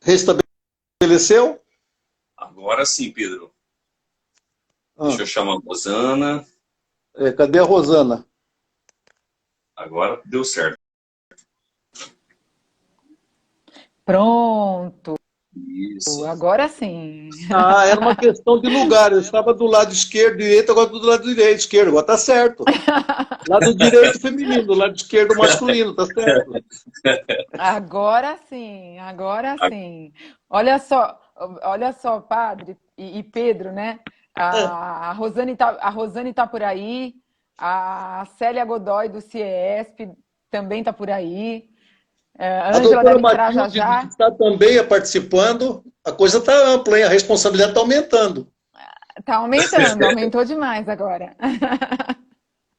Restabeleceu? Agora sim, Pedro. Ah, Deixa eu chamar a Rosana. cadê a Rosana? Agora deu certo. Pronto, Isso. agora sim. Ah, era uma questão de lugar. Eu estava do lado esquerdo, direito, agora estou do lado direito, esquerdo. Agora tá certo. Lado direito feminino, lado esquerdo masculino, tá certo. Agora sim, agora sim. Olha só, padre e Pedro, né? A Rosane tá por aí, a Célia Godoy do CIESP também tá por aí. A A Ângela doutora deve entrar já Matilde já. está também participando. A coisa está ampla, hein? A responsabilidade está aumentando. Tá aumentando, aumentou demais agora.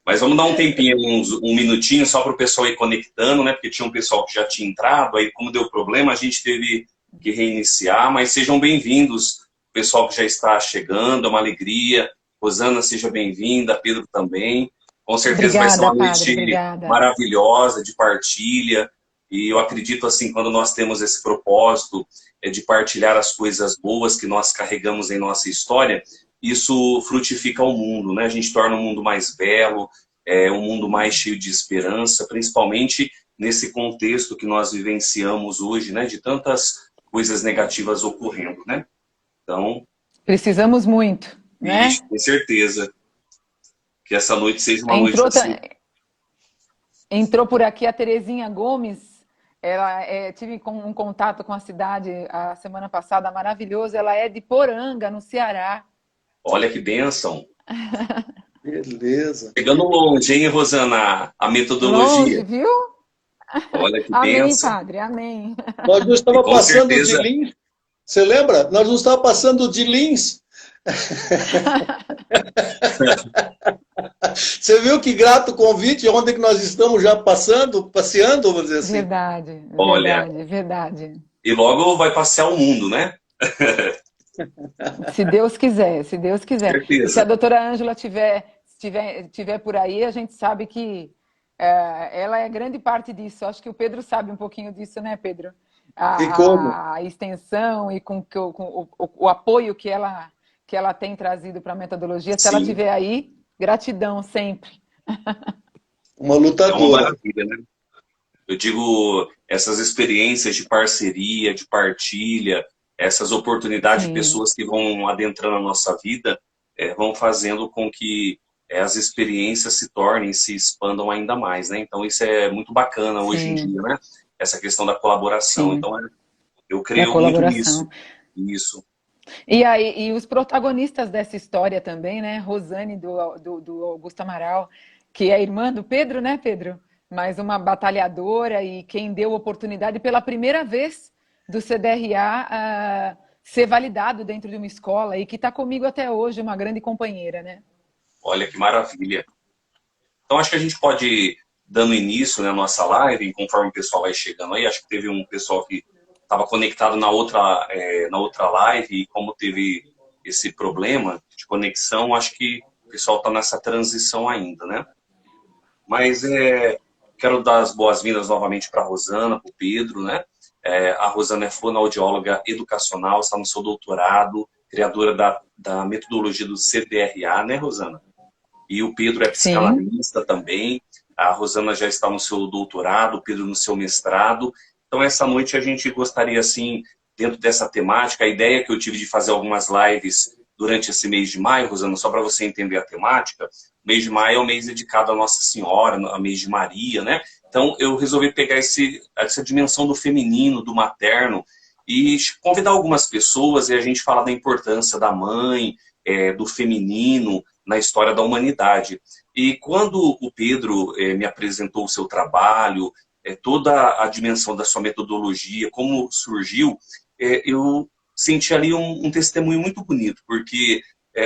Mas vamos dar um tempinho, um minutinho, só para o pessoal ir conectando, né? Porque tinha um pessoal que já tinha entrado, aí como deu problema, a gente teve que reiniciar, mas sejam bem-vindos, pessoal que já está chegando, é uma alegria. Rosana, seja bem-vinda, Pedro também. Com certeza vai ser Obrigada, uma padre, noite obrigada. maravilhosa de partilha, e eu acredito, assim, quando nós temos esse propósito de partilhar as coisas boas que nós carregamos em nossa história, isso frutifica o mundo, né? A gente torna o mundo mais belo, um mundo mais cheio de esperança, principalmente nesse contexto que nós vivenciamos hoje, né? De tantas coisas negativas ocorrendo, né? Então, Precisamos muito, bicho, né? com certeza que essa noite seja uma noite Entrou, assim. entrou por aqui a Terezinha Gomes. Tive um contato com a cidade a semana passada, maravilhoso. Ela é de Poranga, no Ceará. Olha que bênção. Beleza. Chegando longe, hein, Rosana? A Longe, metodologia. viu? Olha que Amém, bênção. padre, amém. Nós não E estava com passando de certeza, Lins. Você lembra? Nós não estava passando de Lins. Você viu que grato convite, onde que nós estamos já passando, passeando, vamos dizer assim. Verdade, olha, verdade, verdade. e logo vai passear o mundo, né? Se Deus quiser, se Deus quiser. E se a Certeza. doutora Ângela tiver por aí, a gente sabe que ela é grande parte disso. Acho que o Pedro sabe um pouquinho disso, né, Pedro? E como? A extensão e com o apoio que ela tem trazido para a metodologia. Se ela Sim, tiver aí, gratidão sempre. Uma é uma lutadora. maravilha, né? Eu digo, essas experiências de parceria, de partilha, essas oportunidades de Sim, pessoas que vão adentrando a nossa vida, vão fazendo com que as experiências se tornem, se expandam ainda mais, né? Então isso é muito bacana hoje em sim, dia, né? Essa questão da colaboração. sim. Então eu Da creio muito nisso. colaboração. Isso. E aí, e os protagonistas dessa história também, né? Rosane do Augusto Amaral, que é irmã do Pedro, né, Pedro? Mais uma batalhadora e quem deu oportunidade pela primeira vez do CDRA ser validado dentro de uma escola e que está comigo até hoje, uma grande companheira, né? Olha que maravilha. Então acho que a gente pode ir dando início, né, à nossa live, e conforme o pessoal vai chegando aí. Acho que teve um pessoal que estava conectado na outra live, e como teve esse problema de conexão, acho que o pessoal está nessa transição ainda, né? Mas quero dar as boas-vindas novamente para a Rosana, para o Pedro, né? A Rosana é fonoaudióloga educacional, está no seu doutorado, criadora da metodologia do CDRA, né, Rosana? E o Pedro é Sim, psicanalista também. A Rosana já está no seu doutorado, o Pedro no seu mestrado. Então, essa noite a gente gostaria, assim, dentro dessa temática, a ideia que eu tive de fazer algumas lives durante esse mês de maio, Rosana, só para você entender a temática, o mês de maio é o mês dedicado à Nossa Senhora, a mês de Maria, né? Então, eu resolvi pegar essa dimensão do feminino, do materno, e convidar algumas pessoas e a gente falar da importância da mãe, do feminino, na história da humanidade. E quando o Pedro me apresentou o seu trabalho, toda a dimensão da sua metodologia, como surgiu, eu senti ali um testemunho muito bonito, porque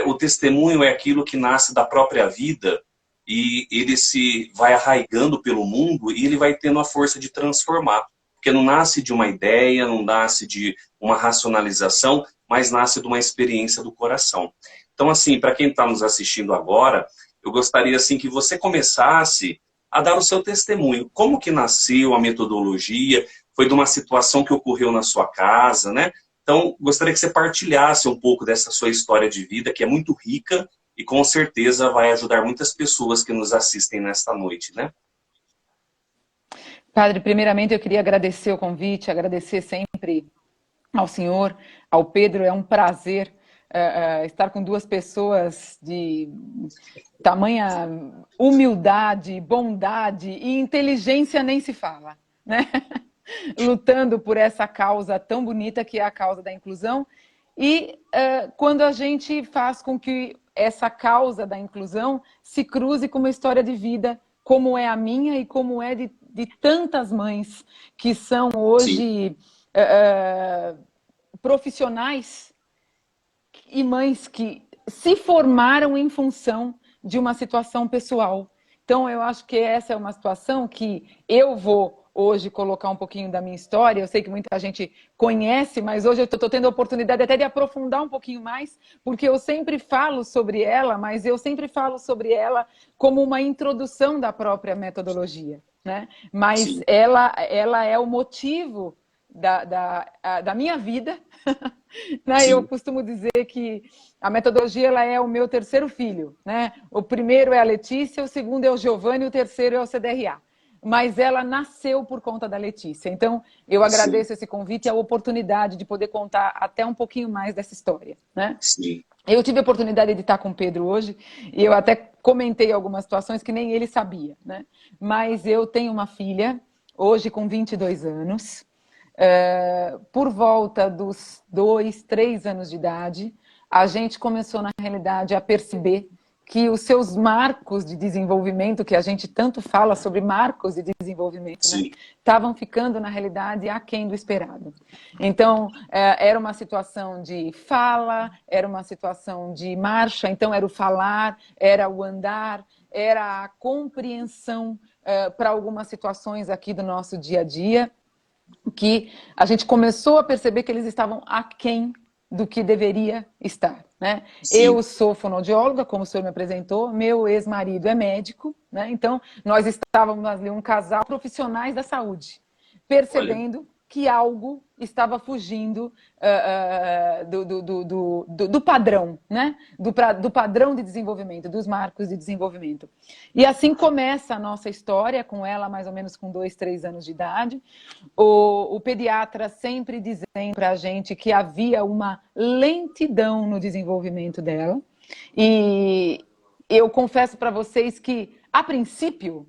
o testemunho é aquilo que nasce da própria vida e ele se vai arraigando pelo mundo e ele vai tendo a força de transformar. Porque não nasce de uma ideia, não nasce de uma racionalização, mas nasce de uma experiência do coração. Então, assim, para quem está nos assistindo agora, eu gostaria assim que você começasse a dar o seu testemunho. Como que nasceu a metodologia? foi de uma situação que ocorreu na sua casa, né? Então, gostaria que você partilhasse um pouco dessa sua história de vida, que é muito rica e com certeza vai ajudar muitas pessoas que nos assistem nesta noite, né? Padre, primeiramente eu queria agradecer o convite, agradecer sempre ao senhor, ao Pedro. É um prazer estar com duas pessoas de tamanha humildade, bondade e inteligência nem se fala, né? Lutando por essa causa tão bonita que é a causa da inclusão. E quando a gente faz com que essa causa da inclusão se cruze com uma história de vida, como é a minha e como é de tantas mães que são hoje profissionais e mães que se formaram em função de uma situação pessoal. Então, eu acho que essa é uma situação que eu vou hoje colocar um pouquinho da minha história. Eu sei que muita gente conhece, mas hoje eu estou tendo a oportunidade até de aprofundar um pouquinho mais, porque eu sempre falo sobre ela, mas eu sempre falo sobre ela como uma introdução da própria metodologia, né? Mas ela é o motivo da minha vida, né? Eu costumo dizer que a metodologia ela é o meu terceiro filho, né? O primeiro é a Letícia, o segundo é o Giovanni, o terceiro é o CDRA. Mas ela nasceu por conta da Letícia. Então, eu agradeço esse convite e a oportunidade de poder contar até um pouquinho mais dessa história, né? Sim. Eu tive a oportunidade de estar com o Pedro hoje e eu até comentei algumas situações que nem ele sabia, né? Mas eu tenho uma filha, hoje com 22 anos, por volta dos 2, 3 anos de idade, a gente começou, na realidade, a perceber que os seus marcos de desenvolvimento, que a gente tanto fala sobre marcos de desenvolvimento, né, estavam ficando, na realidade, aquém do esperado. Então, era uma situação de fala, era uma situação de marcha, então era o falar, era o andar, era a compreensão para algumas situações aqui do nosso dia a dia, que a gente começou a perceber que eles estavam aquém do que deveria estar, né? Eu sou fonoaudióloga, como o senhor me apresentou, meu ex-marido é médico, né? Então, nós estávamos ali, um casal profissionais da saúde, percebendo que algo estava fugindo do padrão, né? Do padrão de desenvolvimento, dos marcos de desenvolvimento. E assim começa a nossa história, com ela mais ou menos com 2, 3 anos de idade. O pediatra sempre dizendo para a gente que havia uma lentidão no desenvolvimento dela. E eu confesso para vocês que, a princípio,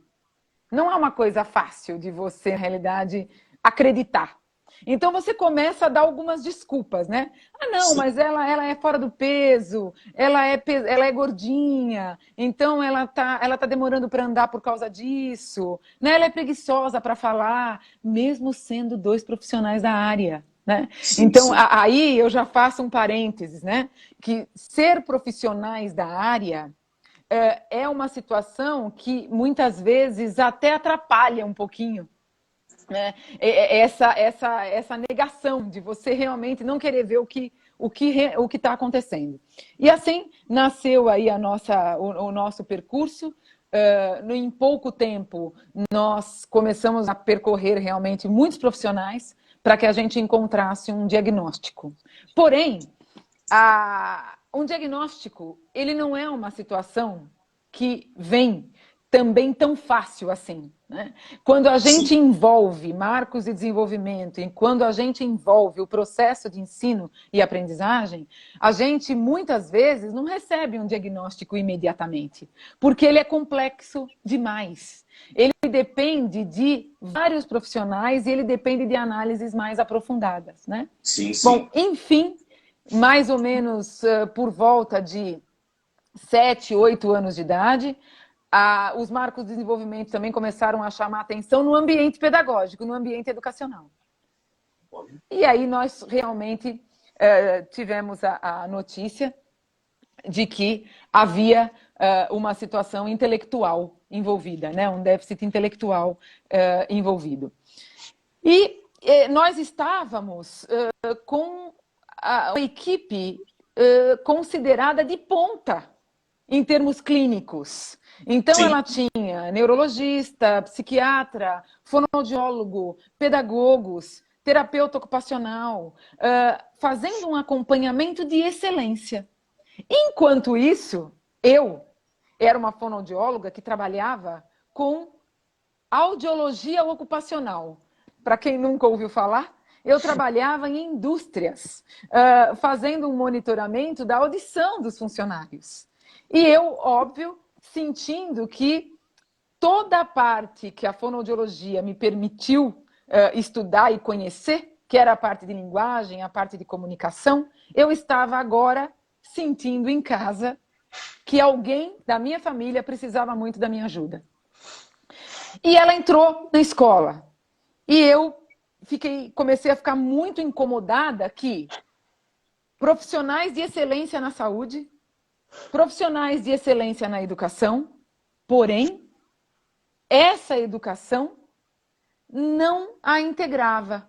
não é uma coisa fácil de você, na realidade, acreditar. Então você começa a dar algumas desculpas, né? Ah, não, mas ela é fora do peso, ela é gordinha, então ela tá demorando para andar por causa disso, né? Ela é preguiçosa para falar, mesmo sendo 2 profissionais da área, né? Então aí eu já faço um parênteses, né? Que ser profissionais da área é uma situação que muitas vezes até atrapalha um pouquinho, né? Essa negação de você realmente não querer ver o que está acontecendo. E assim nasceu aí o nosso percurso. Em pouco tempo, nós começamos a percorrer realmente muitos profissionais para que a gente encontrasse um diagnóstico. Porém, um diagnóstico, ele não é uma situação que vem também tão fácil assim, né? Quando a gente envolve marcos de desenvolvimento e quando a gente envolve o processo de ensino e aprendizagem, a gente muitas vezes não recebe um diagnóstico imediatamente, porque ele é complexo demais. Ele depende de vários profissionais e ele depende de análises mais aprofundadas, né? Bom, enfim, mais ou menos por volta de 7, 8 anos de idade, os marcos de desenvolvimento também começaram a chamar atenção no ambiente pedagógico, no ambiente educacional. E aí nós realmente tivemos a notícia de que havia uma situação intelectual envolvida, né? Um déficit intelectual envolvido. E nós estávamos com uma equipe considerada de ponta em termos clínicos. Então, Sim, ela tinha neurologista, psiquiatra, fonoaudiólogo, pedagogos, terapeuta ocupacional, fazendo um acompanhamento de excelência. Enquanto isso, eu era uma fonoaudióloga que trabalhava com audiologia ocupacional. Para quem nunca ouviu falar, eu trabalhava em indústrias, fazendo um monitoramento da audição dos funcionários. E eu, óbvio, sentindo que toda a parte que a fonoaudiologia me permitiu estudar e conhecer, que era a parte de linguagem, a parte de comunicação, eu estava agora sentindo em casa que alguém da minha família precisava muito da minha ajuda. E ela entrou na escola. E eu comecei a ficar muito incomodada que profissionais de excelência na saúde, profissionais de excelência na educação, porém, essa educação não a integrava.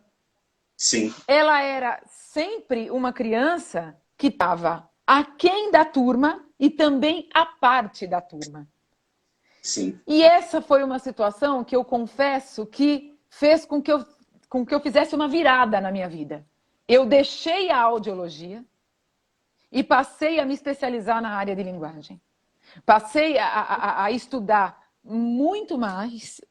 sim, Ela era sempre uma criança que estava aquém da turma e também à parte da turma. sim, E essa foi uma situação que eu confesso que fez com que eu fizesse uma virada na minha vida. Eu deixei a audiologia e passei a me especializar na área de linguagem. Passei a estudar muito mais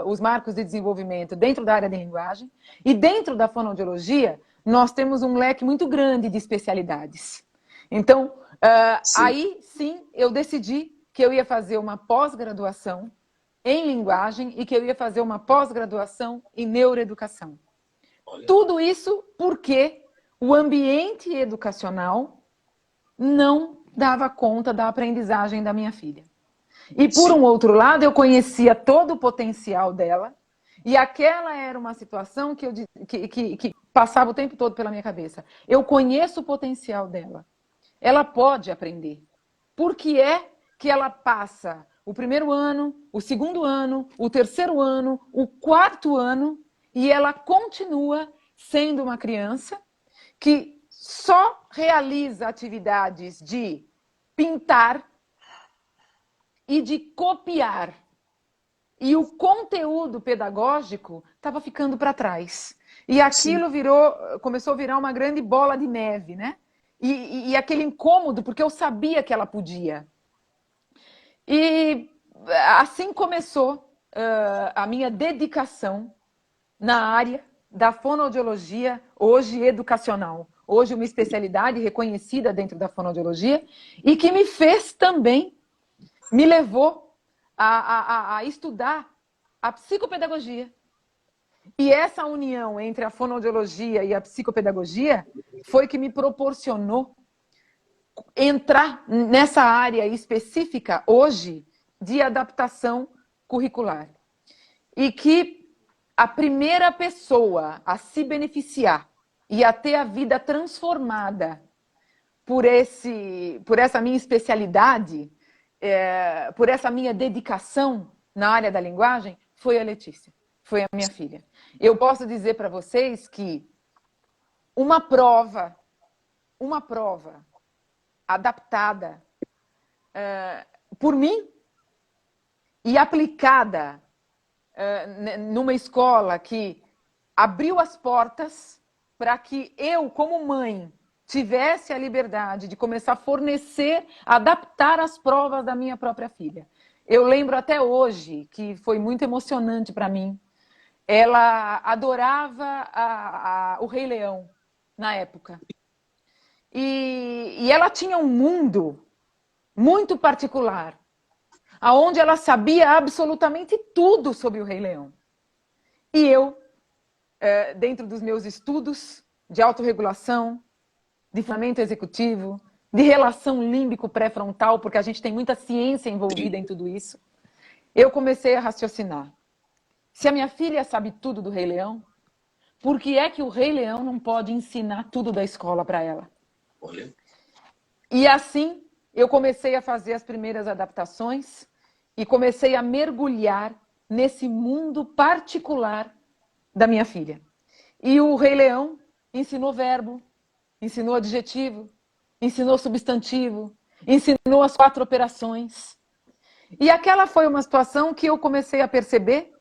os marcos de desenvolvimento dentro da área de linguagem, e dentro da fonoaudiologia nós temos um leque muito grande de especialidades. Então, sim. aí sim eu decidi que eu ia fazer uma pós-graduação em linguagem e que eu ia fazer uma pós-graduação em neuroeducação. Olha, Tudo isso porque o ambiente educacional não dava conta da aprendizagem da minha filha. E por um sim, outro lado, eu conhecia todo o potencial dela, e aquela era uma situação que passava o tempo todo pela minha cabeça. Eu conheço o potencial dela. Ela pode aprender. Por que é que ela passa o primeiro ano, o segundo ano, o terceiro ano, o quarto ano, e ela continua sendo uma criança que só realiza atividades de pintar e de copiar. E o conteúdo pedagógico estava ficando para trás. E sim, aquilo começou a virar uma grande bola de neve, né? E aquele incômodo, porque eu sabia que ela podia. E assim começou a minha dedicação na área da fonoaudiologia, hoje educacional. Hoje uma especialidade reconhecida dentro da fonoaudiologia e que me fez também, me levou a estudar a psicopedagogia. E essa união entre a fonoaudiologia e a psicopedagogia foi que me proporcionou entrar nessa área específica hoje de adaptação curricular. E que a primeira pessoa a se beneficiar e a ter a vida transformada por essa minha especialidade, por essa minha dedicação na área da linguagem, foi a Letícia, foi a minha filha. Eu posso dizer para vocês que uma prova adaptada por mim e aplicada numa escola que abriu as portas para que eu, como mãe, tivesse a liberdade de começar a fornecer, adaptar as provas da minha própria filha. Eu lembro até hoje que foi muito emocionante para mim. Ela adorava o Rei Leão na época. E ela tinha um mundo muito particular, aonde ela sabia absolutamente tudo sobre o Rei Leão. E eu, dentro dos meus estudos de autorregulação, de funcionamento executivo, de relação límbico pré-frontal, porque a gente tem muita ciência envolvida em tudo isso, eu comecei a raciocinar. Se a minha filha sabe tudo do Rei Leão, por que é que o Rei Leão não pode ensinar tudo da escola para ela? olha, E assim, eu comecei a fazer as primeiras adaptações e comecei a mergulhar nesse mundo particular da minha filha. E o Rei Leão ensinou verbo, ensinou adjetivo, ensinou substantivo, ensinou as 4 operações. E aquela foi uma situação que eu comecei a perceber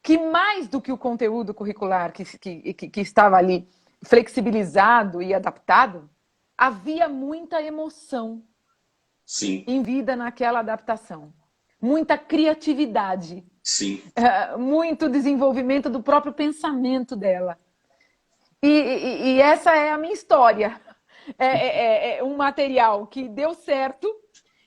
que mais do que o conteúdo curricular que estava ali flexibilizado e adaptado, havia muita emoção Sim, envida naquela adaptação. Muita criatividade, sim, muito desenvolvimento do próprio pensamento dela. E essa é a minha história. É um material que deu certo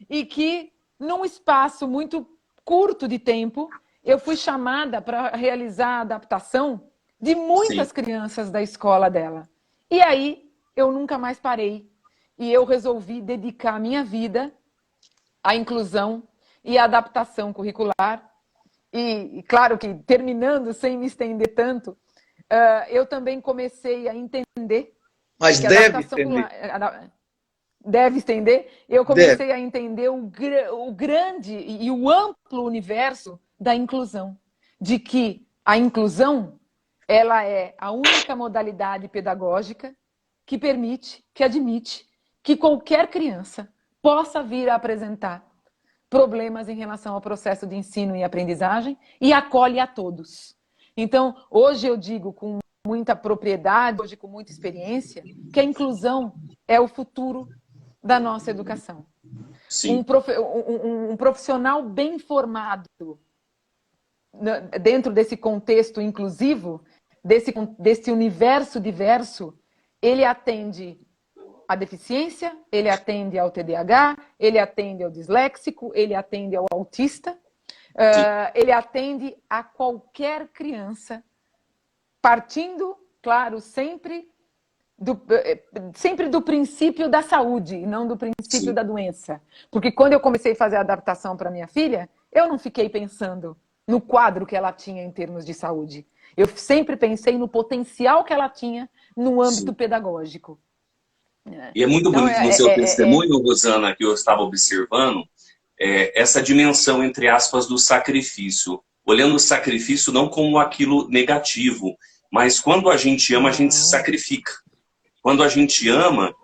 e que, num espaço muito curto de tempo, eu fui chamada para realizar a adaptação de sim. muitas crianças da escola dela. E aí eu nunca mais parei. E eu resolvi dedicar a minha vida à inclusão e à adaptação curricular. E claro que, terminando, sem me estender tanto, eu também comecei a entender Mas que a deve adaptação entender. deve estender. Eu Deve. comecei a entender o grande e o amplo universo da inclusão, de que a inclusão ela é a única modalidade pedagógica que permite, que admite que qualquer criança possa vir a apresentar problemas em relação ao processo de ensino e aprendizagem e acolhe a todos. Então, hoje eu digo com muita propriedade, hoje com muita experiência, que a inclusão é o futuro da nossa educação. Sim. Um profissional bem formado dentro desse contexto inclusivo, desse universo diverso, ele atende a deficiência, ele atende ao TDAH, ele atende ao disléxico, ele atende ao autista, ele atende a qualquer criança, partindo, claro, sempre do princípio da saúde e não do princípio Sim. da doença. Porque quando eu comecei a fazer a adaptação para minha filha, eu não fiquei pensando no quadro que ela tinha em termos de saúde. Eu sempre pensei no potencial que ela tinha no âmbito Sim. pedagógico. E é muito Então, bonito no seu testemunho, Rosana, que eu estava observando, essa dimensão, entre aspas, do sacrifício. Olhando o sacrifício não como aquilo negativo, mas quando a gente ama, a gente se sacrifica. Quando a gente ama,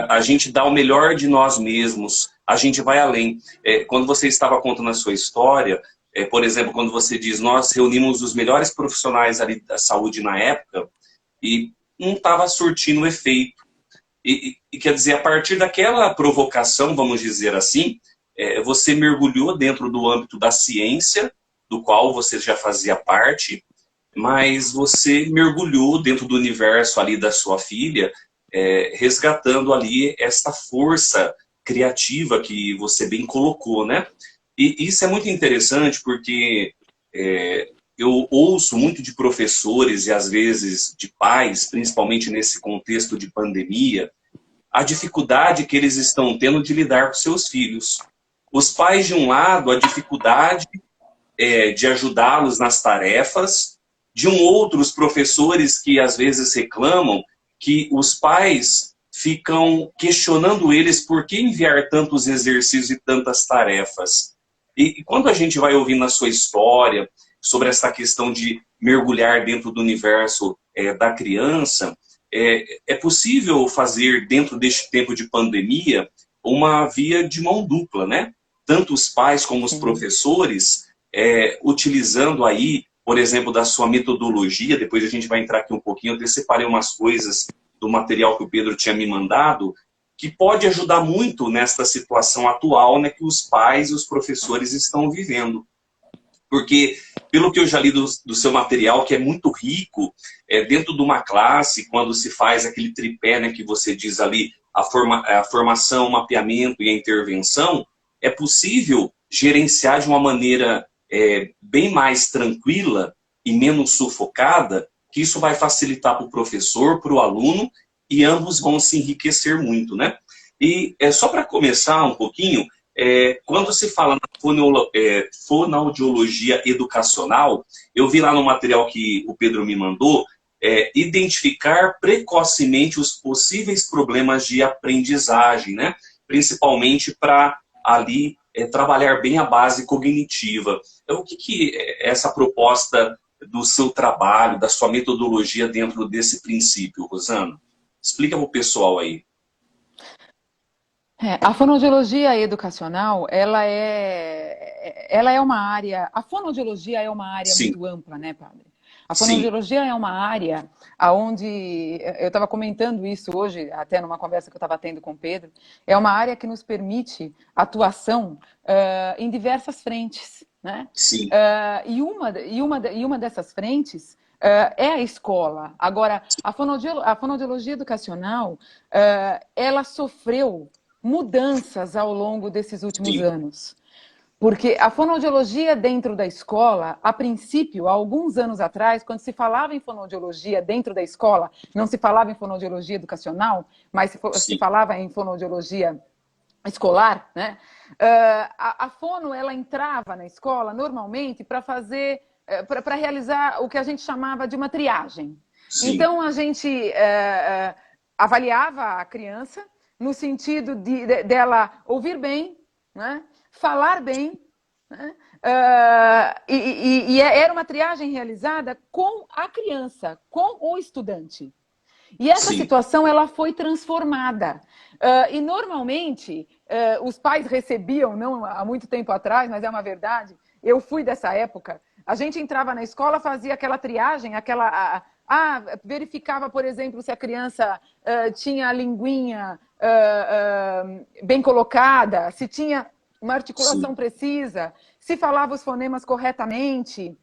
a gente dá o melhor de nós mesmos, a gente vai além. Quando você estava contando a sua história, por exemplo, quando você diz, nós reunimos os melhores profissionais ali da saúde na época e não estava surtindo efeito. E quer dizer, a partir daquela provocação, vamos dizer assim, você mergulhou dentro do âmbito da ciência, do qual você já fazia parte, mas você mergulhou dentro do universo ali da sua filha, resgatando ali esta força criativa que você bem colocou, né? E isso é muito interessante porque eu ouço muito de professores e às vezes de pais, principalmente nesse contexto de pandemia, a dificuldade que eles estão tendo de lidar com seus filhos. Os pais, de um lado, a dificuldade de ajudá-los nas tarefas, de um outro, os professores que às vezes reclamam que os pais ficam questionando eles por que enviar tantos exercícios e tantas tarefas. E quando a gente vai ouvindo a sua história sobre essa questão de mergulhar dentro do universo da criança, é possível fazer, dentro deste tempo de pandemia, uma via de mão dupla, né? Tanto os pais como os professores, utilizando aí, por exemplo, da sua metodologia, depois a gente vai entrar aqui um pouquinho, eu até separei umas coisas do material que o Pedro tinha me mandado, que pode ajudar muito nesta situação atual, né, que os pais e os professores estão vivendo. Porque, pelo que eu já li do seu material, que é muito rico, dentro de uma classe, quando se faz aquele tripé, né, que você diz ali, a formação, o mapeamento e a intervenção, é possível gerenciar de uma maneira bem mais tranquila e menos sufocada, que isso vai facilitar para o professor, para o aluno, e ambos vão se enriquecer muito, né? E só para começar um pouquinho, quando se fala na fonoaudiologia educacional, eu vi lá no material que o Pedro me mandou, identificar precocemente os possíveis problemas de aprendizagem, né? Principalmente para ali trabalhar bem a base cognitiva. Então, o que é essa proposta do seu trabalho, da sua metodologia dentro desse princípio, Rosana? Explica para o pessoal aí. A fonoaudiologia educacional, ela é uma área, a fonoaudiologia é uma área Sim, muito ampla, né, padre? A sim, fonoaudiologia é uma área onde, eu estava comentando isso hoje, até numa conversa que eu estava tendo com o Pedro, é uma área que nos permite atuação em diversas frentes, né? sim, E uma dessas frentes é a escola. Agora, a fonoaudiologia educacional, ela sofreu mudanças ao longo desses últimos sim, anos. Porque a fonoaudiologia dentro da escola, a princípio, há alguns anos atrás, quando se falava em fonoaudiologia dentro da escola, não se falava em fonoaudiologia educacional, mas se sim, falava em fonoaudiologia escolar, né? A fono, ela entrava na escola normalmente para fazer, para realizar o que a gente chamava de uma triagem. sim, Então, a gente avaliava a criança no sentido dela ouvir bem, né? Falar bem, né? E era uma triagem realizada com a criança, com o estudante. E essa sim, situação ela foi transformada. E normalmente os pais recebiam, não há muito tempo atrás, mas é uma verdade, eu fui dessa época, a gente entrava na escola, fazia aquela triagem, verificava, por exemplo, se a criança tinha a linguinha bem colocada, se tinha uma articulação sim, precisa, se falava os fonemas corretamente,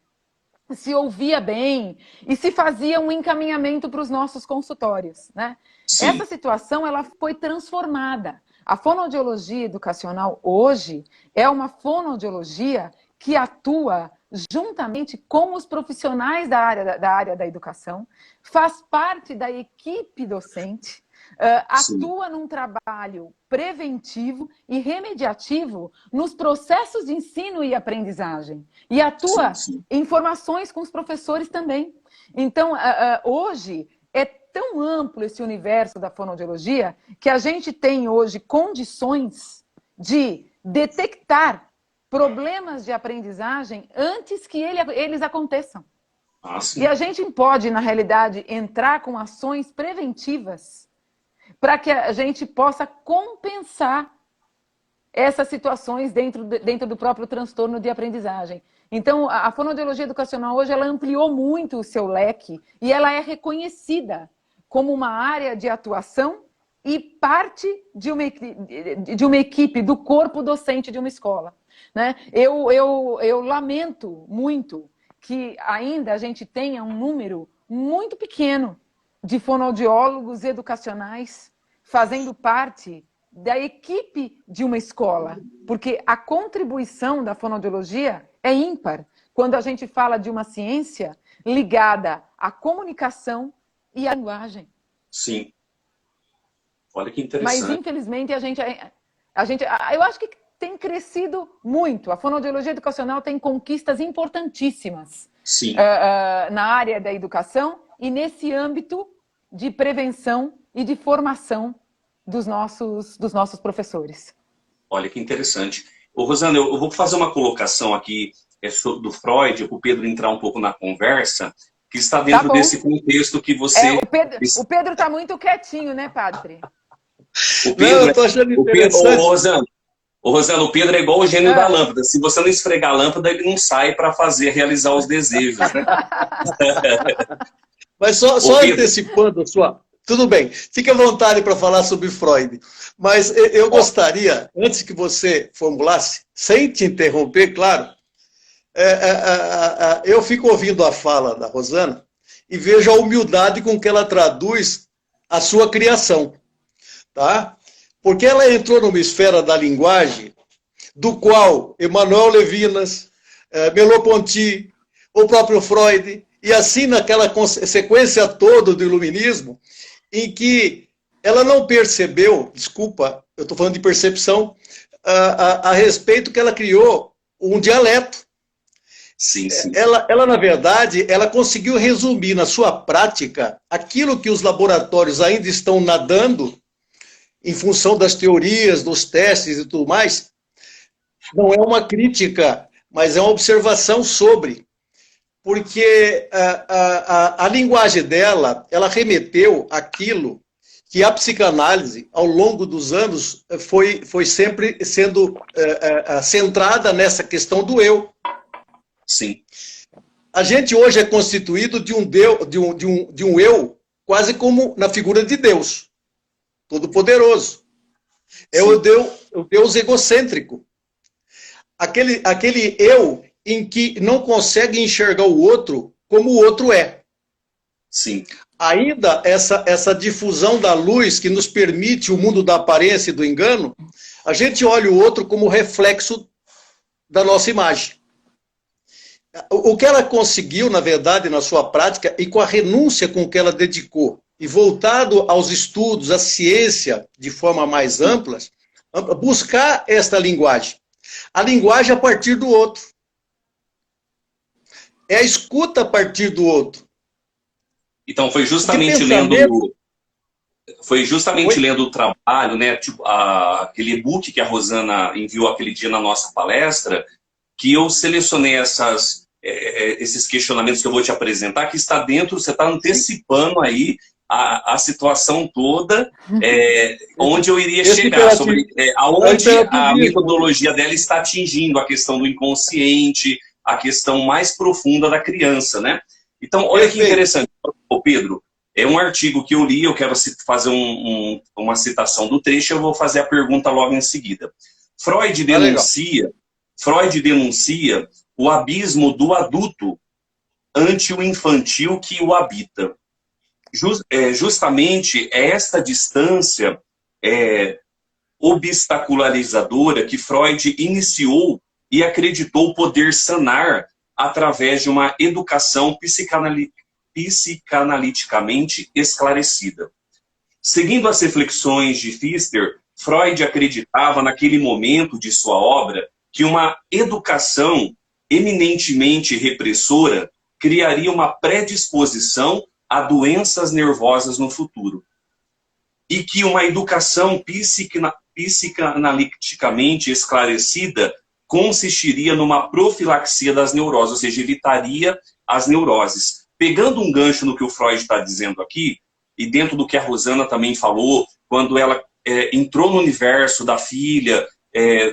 se ouvia bem e se fazia um encaminhamento para os nossos consultórios, né? Essa sim, situação ela foi transformada. A fonoaudiologia educacional hoje é uma fonoaudiologia que atua juntamente com os profissionais da área da educação, faz parte da equipe docente, sim, atua num trabalho preventivo e remediativo nos processos de ensino e aprendizagem e sim, atua sim, em formações com os professores também. Então, hoje é tão amplo esse universo da fonoaudiologia que a gente tem hoje condições de detectar problemas de aprendizagem antes que eles aconteçam. ah, E sim, a gente pode, na realidade, entrar com ações preventivas para que a gente possa compensar essas situações dentro do próprio transtorno de aprendizagem. Então, a fonoaudiologia educacional hoje ela ampliou muito o seu leque e ela é reconhecida como uma área de atuação e parte de uma equipe, do corpo docente de uma escola. Né? Eu lamento muito que ainda a gente tenha um número muito pequeno de fonoaudiólogos educacionais fazendo parte da equipe de uma escola, porque a contribuição da fonoaudiologia é ímpar quando a gente fala de uma ciência ligada à comunicação e à linguagem. sim. Olha que Mas, interessante. infelizmente, eu acho que tem crescido muito. A fonoaudiologia educacional tem conquistas importantíssimas Sim. na área da educação e nesse âmbito de prevenção e de formação dos nossos professores. Olha que interessante. Ô, Rosana, eu vou fazer uma colocação aqui do Freud, para o Pedro entrar um pouco na conversa, que está Tá dentro bom. desse contexto que você... O Pedro está muito quietinho, né, padre? O Não, Pedro, eu tô achando o Pedro, interessante. ô, Rosana, o Pedro é igual o gênio da lâmpada. Se você não esfregar a lâmpada, ele não sai para realizar os desejos, né? Mas só Ô, Pedro, antecipando a sua. Tudo bem, fique à vontade para falar sobre Freud. Mas eu ó, gostaria, antes que você formulasse, sem te interromper, claro, eu fico ouvindo a fala da Rosana e vejo a humildade com que ela traduz a sua criação, tá? Porque ela entrou numa esfera da linguagem do qual Emmanuel Levinas, Merleau-Ponty, o próprio Freud, e assim naquela sequência toda do iluminismo, em que ela não percebeu, desculpa, eu estou falando de percepção, a respeito que ela criou um dialeto. sim, sim, Ela, na verdade, ela conseguiu resumir na sua prática aquilo que os laboratórios ainda estão nadando, em função das teorias, dos testes e tudo mais. Não é uma crítica, mas é uma observação sobre. Porque a linguagem dela, ela remeteu aquilo que a psicanálise, ao longo dos anos, foi sempre sendo centrada nessa questão do eu. Sim. A gente hoje é constituído de um eu, quase como na figura de Deus, todo-poderoso. É o Deus egocêntrico. Aquele eu em que não consegue enxergar o outro como o outro é. Sim. Ainda essa difusão da luz que nos permite o mundo da aparência e do engano, a gente olha o outro como reflexo da nossa imagem. O que ela conseguiu, na verdade, na sua prática, e com a renúncia com que ela dedicou, e voltado aos estudos, à ciência, de forma mais ampla, buscar esta linguagem. A linguagem a partir do outro. É a escuta a partir do outro. Então, foi justamente lendo o trabalho, né, tipo, aquele e-book que a Rosana enviou aquele dia na nossa palestra, que eu selecionei esses questionamentos que eu vou te apresentar, que está dentro, você está antecipando aí a situação toda, onde eu iria chegar, sobre aonde a metodologia dela está atingindo a questão do inconsciente, a questão mais profunda da criança, né? Então, olha que interessante, Pedro, é um artigo que eu li, eu quero fazer uma citação do trecho, eu vou fazer a pergunta logo em seguida. Freud denuncia o abismo do adulto ante o infantil que o habita. Justamente esta distância obstacularizadora que Freud iniciou e acreditou poder sanar através de uma educação psicanaliticamente esclarecida. Seguindo as reflexões de Pfister, Freud acreditava naquele momento de sua obra que uma educação eminentemente repressora criaria uma predisposição a doenças nervosas no futuro. E que uma educação psicanaliticamente esclarecida consistiria numa profilaxia das neuroses, ou seja, evitaria as neuroses. Pegando um gancho no que o Freud está dizendo aqui, e dentro do que a Rosana também falou, quando ela entrou no universo da filha,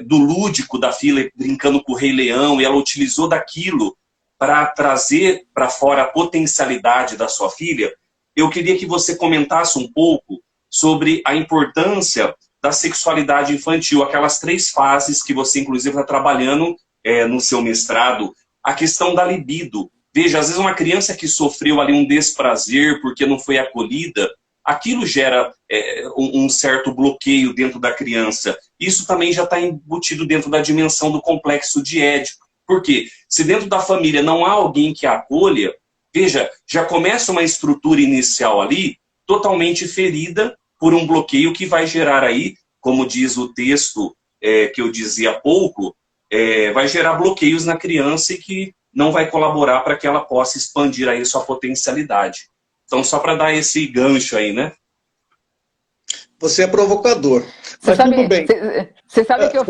do lúdico da filha, brincando com o Rei Leão, e ela utilizou daquilo para trazer para fora a potencialidade da sua filha, eu queria que você comentasse um pouco sobre a importância da sexualidade infantil, aquelas 3 fases que você, inclusive, está trabalhando no seu mestrado, a questão da libido. Veja, às vezes uma criança que sofreu ali um desprazer porque não foi acolhida, aquilo gera um certo bloqueio dentro da criança. Isso também já está embutido dentro da dimensão do complexo de Édipo. Por quê? Se dentro da família não há alguém que a acolha, veja, já começa uma estrutura inicial ali totalmente ferida por um bloqueio que vai gerar aí, como diz o texto que eu dizia há pouco, vai gerar bloqueios na criança e que não vai colaborar para que ela possa expandir aí sua potencialidade. Então, só para dar esse gancho aí, né? Você é provocador. Mas tudo bem. Você sabe que eu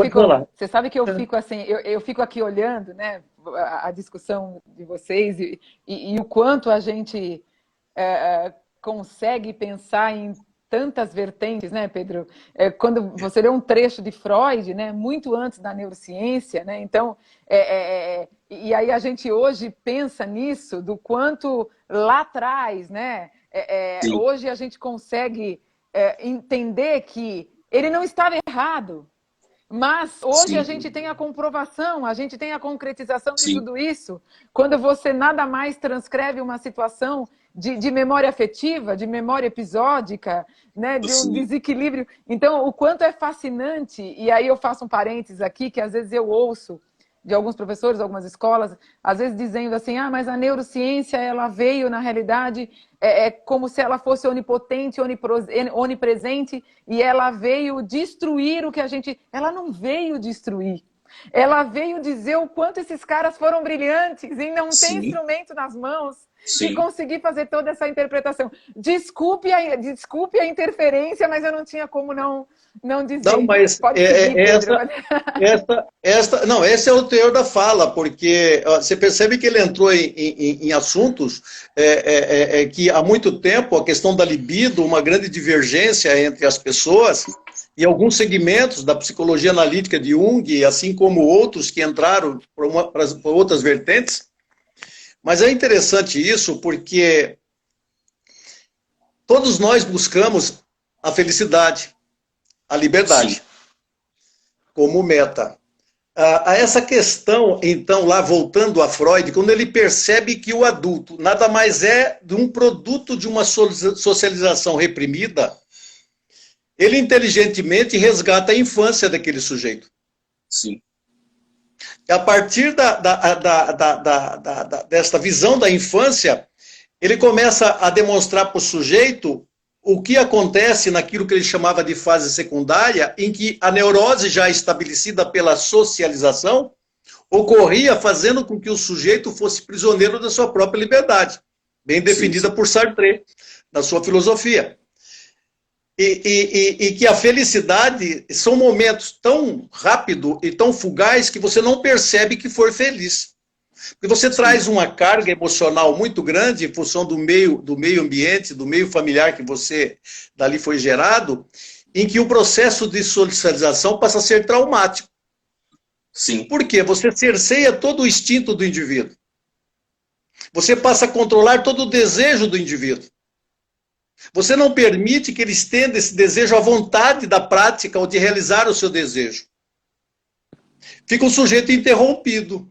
fico assim, eu fico aqui olhando, né, a discussão de vocês e o quanto a gente consegue pensar em tantas vertentes, né, Pedro? Quando você lê um trecho de Freud, né, muito antes da neurociência, né, então, e aí a gente hoje pensa nisso, do quanto lá atrás, né, hoje a gente consegue entender que ele não estava errado, mas hoje a gente tem a comprovação, a gente tem a concretização de tudo isso, quando você nada mais transcreve uma situação de memória afetiva, de memória episódica, né, de um desequilíbrio. Então, o quanto é fascinante, e aí eu faço um parênteses aqui, que às vezes eu ouço de alguns professores, algumas escolas, às vezes dizendo assim, mas a neurociência, ela veio, na realidade, como se ela fosse onipotente, onipresente, e ela veio destruir o que a gente... Ela não veio destruir. ela veio dizer o quanto esses caras foram brilhantes e não tem Sim. instrumento nas mãos Sim. e conseguir fazer toda essa interpretação. Desculpe a interferência, mas eu não tinha como não dizer. Não, mas Pode seguir, Pedro. Esse é o teor da fala, porque você percebe que ele entrou em assuntos que há muito tempo a questão da libido, uma grande divergência entre as pessoas, e alguns segmentos da psicologia analítica de Jung, assim como outros que entraram por outras vertentes. Mas é interessante isso porque todos nós buscamos a felicidade, a liberdade, sim, como meta. Essa questão, então, lá voltando a Freud, quando ele percebe que o adulto nada mais é de um produto de uma socialização reprimida, ele inteligentemente resgata a infância daquele sujeito. Sim. A partir desta visão da infância, ele começa a demonstrar para o sujeito o que acontece naquilo que ele chamava de fase secundária, em que a neurose já estabelecida pela socialização ocorria fazendo com que o sujeito fosse prisioneiro da sua própria liberdade, bem definida por Sartre, na sua filosofia. E que a felicidade são momentos tão rápidos e tão fugazes que você não percebe que for feliz. Porque você traz uma carga emocional muito grande em função do meio ambiente, do meio familiar que você dali foi gerado, em que o processo de socialização passa a ser traumático. Sim. Por quê? Você cerceia todo o instinto do indivíduo. Você passa a controlar todo o desejo do indivíduo. Você não permite que ele estenda esse desejo à vontade da prática ou de realizar o seu desejo. Fica um sujeito interrompido.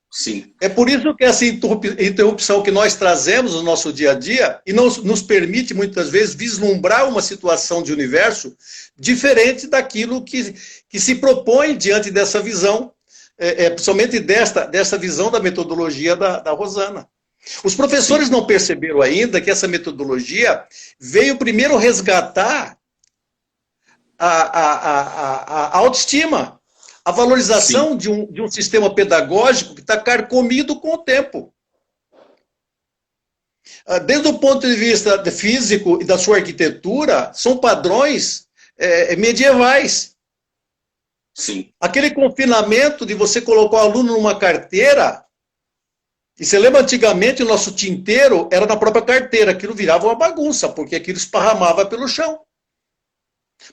Sim. É por isso que essa interrupção que nós trazemos no nosso dia a dia e não nos permite, muitas vezes, vislumbrar uma situação de universo diferente daquilo que se propõe diante dessa visão, principalmente dessa visão da metodologia da Rosana. Os professores não perceberam ainda que essa metodologia veio primeiro resgatar a autoestima, a valorização de um sistema pedagógico que está carcomido com o tempo. Desde o ponto de vista físico e da sua arquitetura, são padrões medievais. Sim. Aquele confinamento de você colocar o aluno numa carteira. E você lembra, antigamente, o nosso tinteiro era na própria carteira. Aquilo virava uma bagunça, porque aquilo esparramava pelo chão.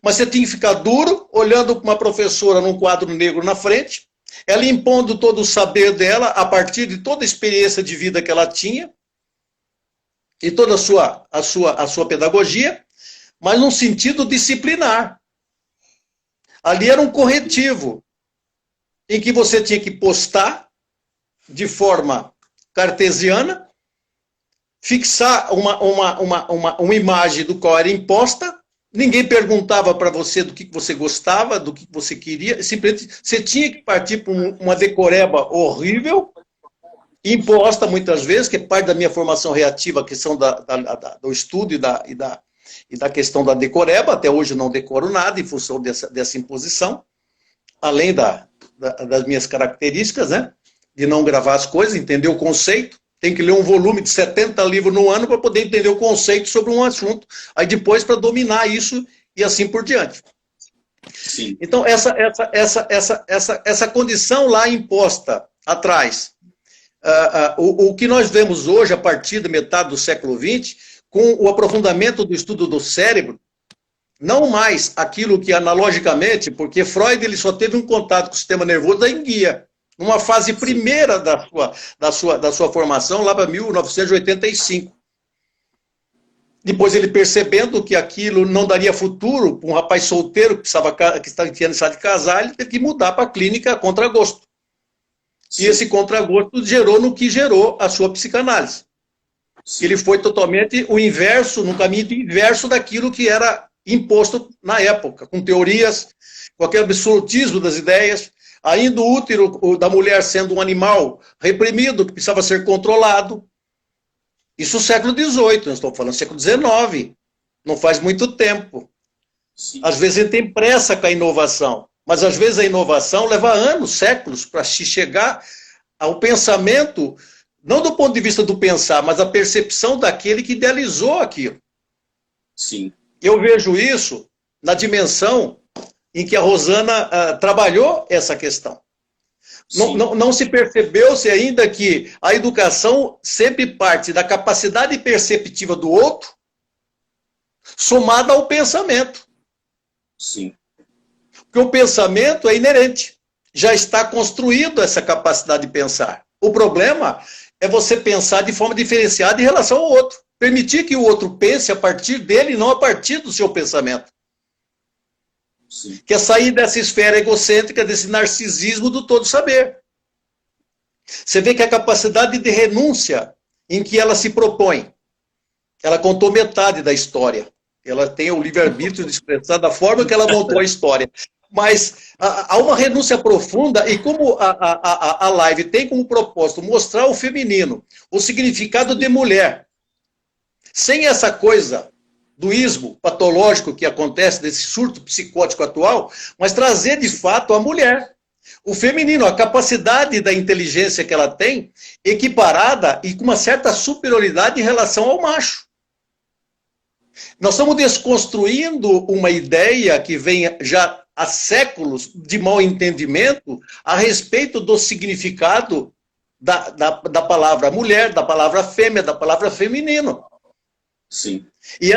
Mas você tinha que ficar duro, olhando para uma professora num quadro negro na frente, ela impondo todo o saber dela, a partir de toda a experiência de vida que ela tinha, e toda a sua pedagogia, mas num sentido disciplinar. Ali era um corretivo, em que você tinha que postar de forma cartesiana, fixar uma imagem do qual era imposta, ninguém perguntava para você do que você gostava, do que você queria, simplesmente você tinha que partir para uma decoreba horrível, imposta muitas vezes, que é parte da minha formação reativa, a questão do estudo e da questão da decoreba. Até hoje eu não decoro nada em função dessa imposição, além das minhas características, né? De não gravar as coisas, entender o conceito. Tem que ler um volume de 70 livros no ano para poder entender o conceito sobre um assunto. Aí depois para dominar isso e assim por diante. Sim. Então, essa condição lá imposta atrás, o que nós vemos hoje, a partir da metade do século XX, com o aprofundamento do estudo do cérebro, não mais aquilo que analogicamente, porque Freud ele só teve um contato com o sistema nervoso da enguia, numa fase primeira da sua formação, lá para 1985. Depois ele percebendo que aquilo não daria futuro para um rapaz solteiro que tinha necessidade de casar, ele teve que mudar para a clínica a contragosto. Sim. E esse contragosto gerou no que gerou a sua psicanálise. Sim. Ele foi totalmente o inverso, no caminho inverso daquilo que era imposto na época, com teorias, com aquele absolutismo das ideias, ainda o útero da mulher sendo um animal reprimido, que precisava ser controlado. Isso no século XVIII, nós estamos falando do século XIX, não faz muito tempo. Sim. Às vezes a gente tem pressa com a inovação. Mas às vezes a inovação leva anos, séculos, para se chegar ao pensamento, não do ponto de vista do pensar, mas a percepção daquele que idealizou aquilo. Sim. Eu vejo isso na dimensão em que a Rosana trabalhou essa questão. Não se percebeu-se ainda que a educação sempre parte da capacidade perceptiva do outro, somada ao pensamento. Sim. Porque o pensamento é inerente. Já está construído essa capacidade de pensar. O problema é você pensar de forma diferenciada em relação ao outro. Permitir que o outro pense a partir dele e não a partir do seu pensamento. Sim. Que é sair dessa esfera egocêntrica, desse narcisismo do todo saber. Você vê que a capacidade de renúncia em que ela se propõe, ela contou metade da história. Ela tem o livre-arbítrio de expressar da forma que ela montou a história. Mas há uma renúncia profunda, e como a live tem como propósito mostrar o feminino, o significado de mulher, sem essa coisa do ismo patológico que acontece desse surto psicótico atual, mas trazer de fato a mulher, o feminino, a capacidade da inteligência que ela tem, equiparada e com uma certa superioridade em relação ao macho. Nós estamos desconstruindo uma ideia que vem já há séculos de mau entendimento a respeito do significado da palavra mulher, da palavra fêmea, da palavra feminino. Sim. E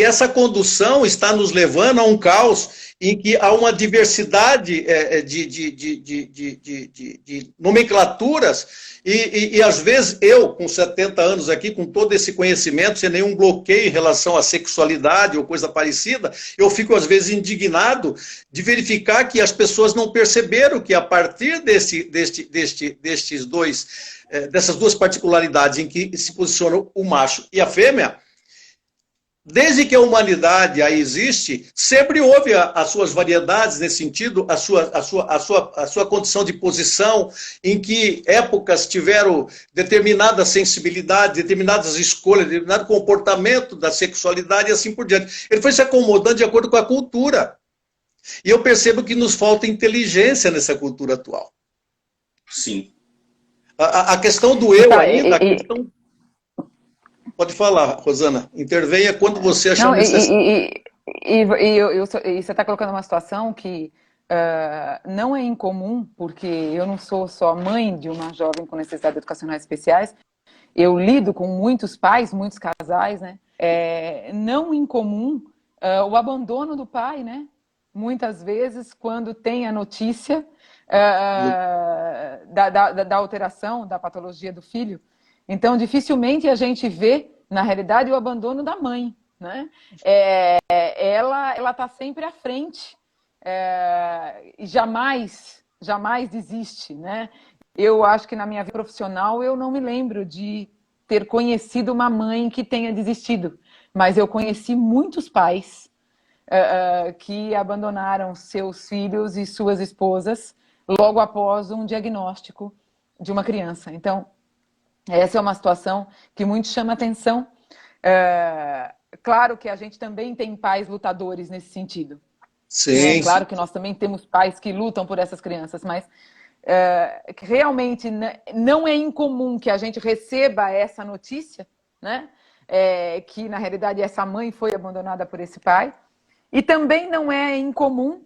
essa condução está nos levando a um caos em que há uma diversidade de nomenclaturas e às vezes eu, com 70 anos aqui, com todo esse conhecimento, sem nenhum bloqueio em relação à sexualidade ou coisa parecida, eu fico às vezes indignado de verificar que as pessoas não perceberam que a partir dessas duas particularidades em que se posicionam o macho e a fêmea, desde que a humanidade aí existe, sempre houve as suas variedades nesse sentido, a sua condição de posição, em que épocas tiveram determinada sensibilidade, determinadas escolhas, determinado comportamento da sexualidade e assim por diante. Ele foi se acomodando de acordo com a cultura. E eu percebo que nos falta inteligência nessa cultura atual. Sim. A questão do eu ainda, a questão... Pode falar, Rosana. Intervenha quando você achar necessário. E você está colocando uma situação que não é incomum, porque eu não sou só mãe de uma jovem com necessidades educacionais especiais, eu lido com muitos pais, muitos casais, né? É não incomum o abandono do pai, né? Muitas vezes, quando tem a notícia da alteração, da patologia do filho. Então, dificilmente a gente vê, na realidade, o abandono da mãe, né? Ela está sempre à frente, e jamais desiste, né? Eu acho que na minha vida profissional eu não me lembro de ter conhecido uma mãe que tenha desistido, mas eu conheci muitos pais que abandonaram seus filhos e suas esposas logo após um diagnóstico de uma criança. Então, essa é uma situação que muito chama atenção. Claro que a gente também tem pais lutadores nesse sentido. Sim. Claro que nós também temos pais que lutam por essas crianças, mas realmente não é incomum que a gente receba essa notícia, né? Que na realidade essa mãe foi abandonada por esse pai. E também não é incomum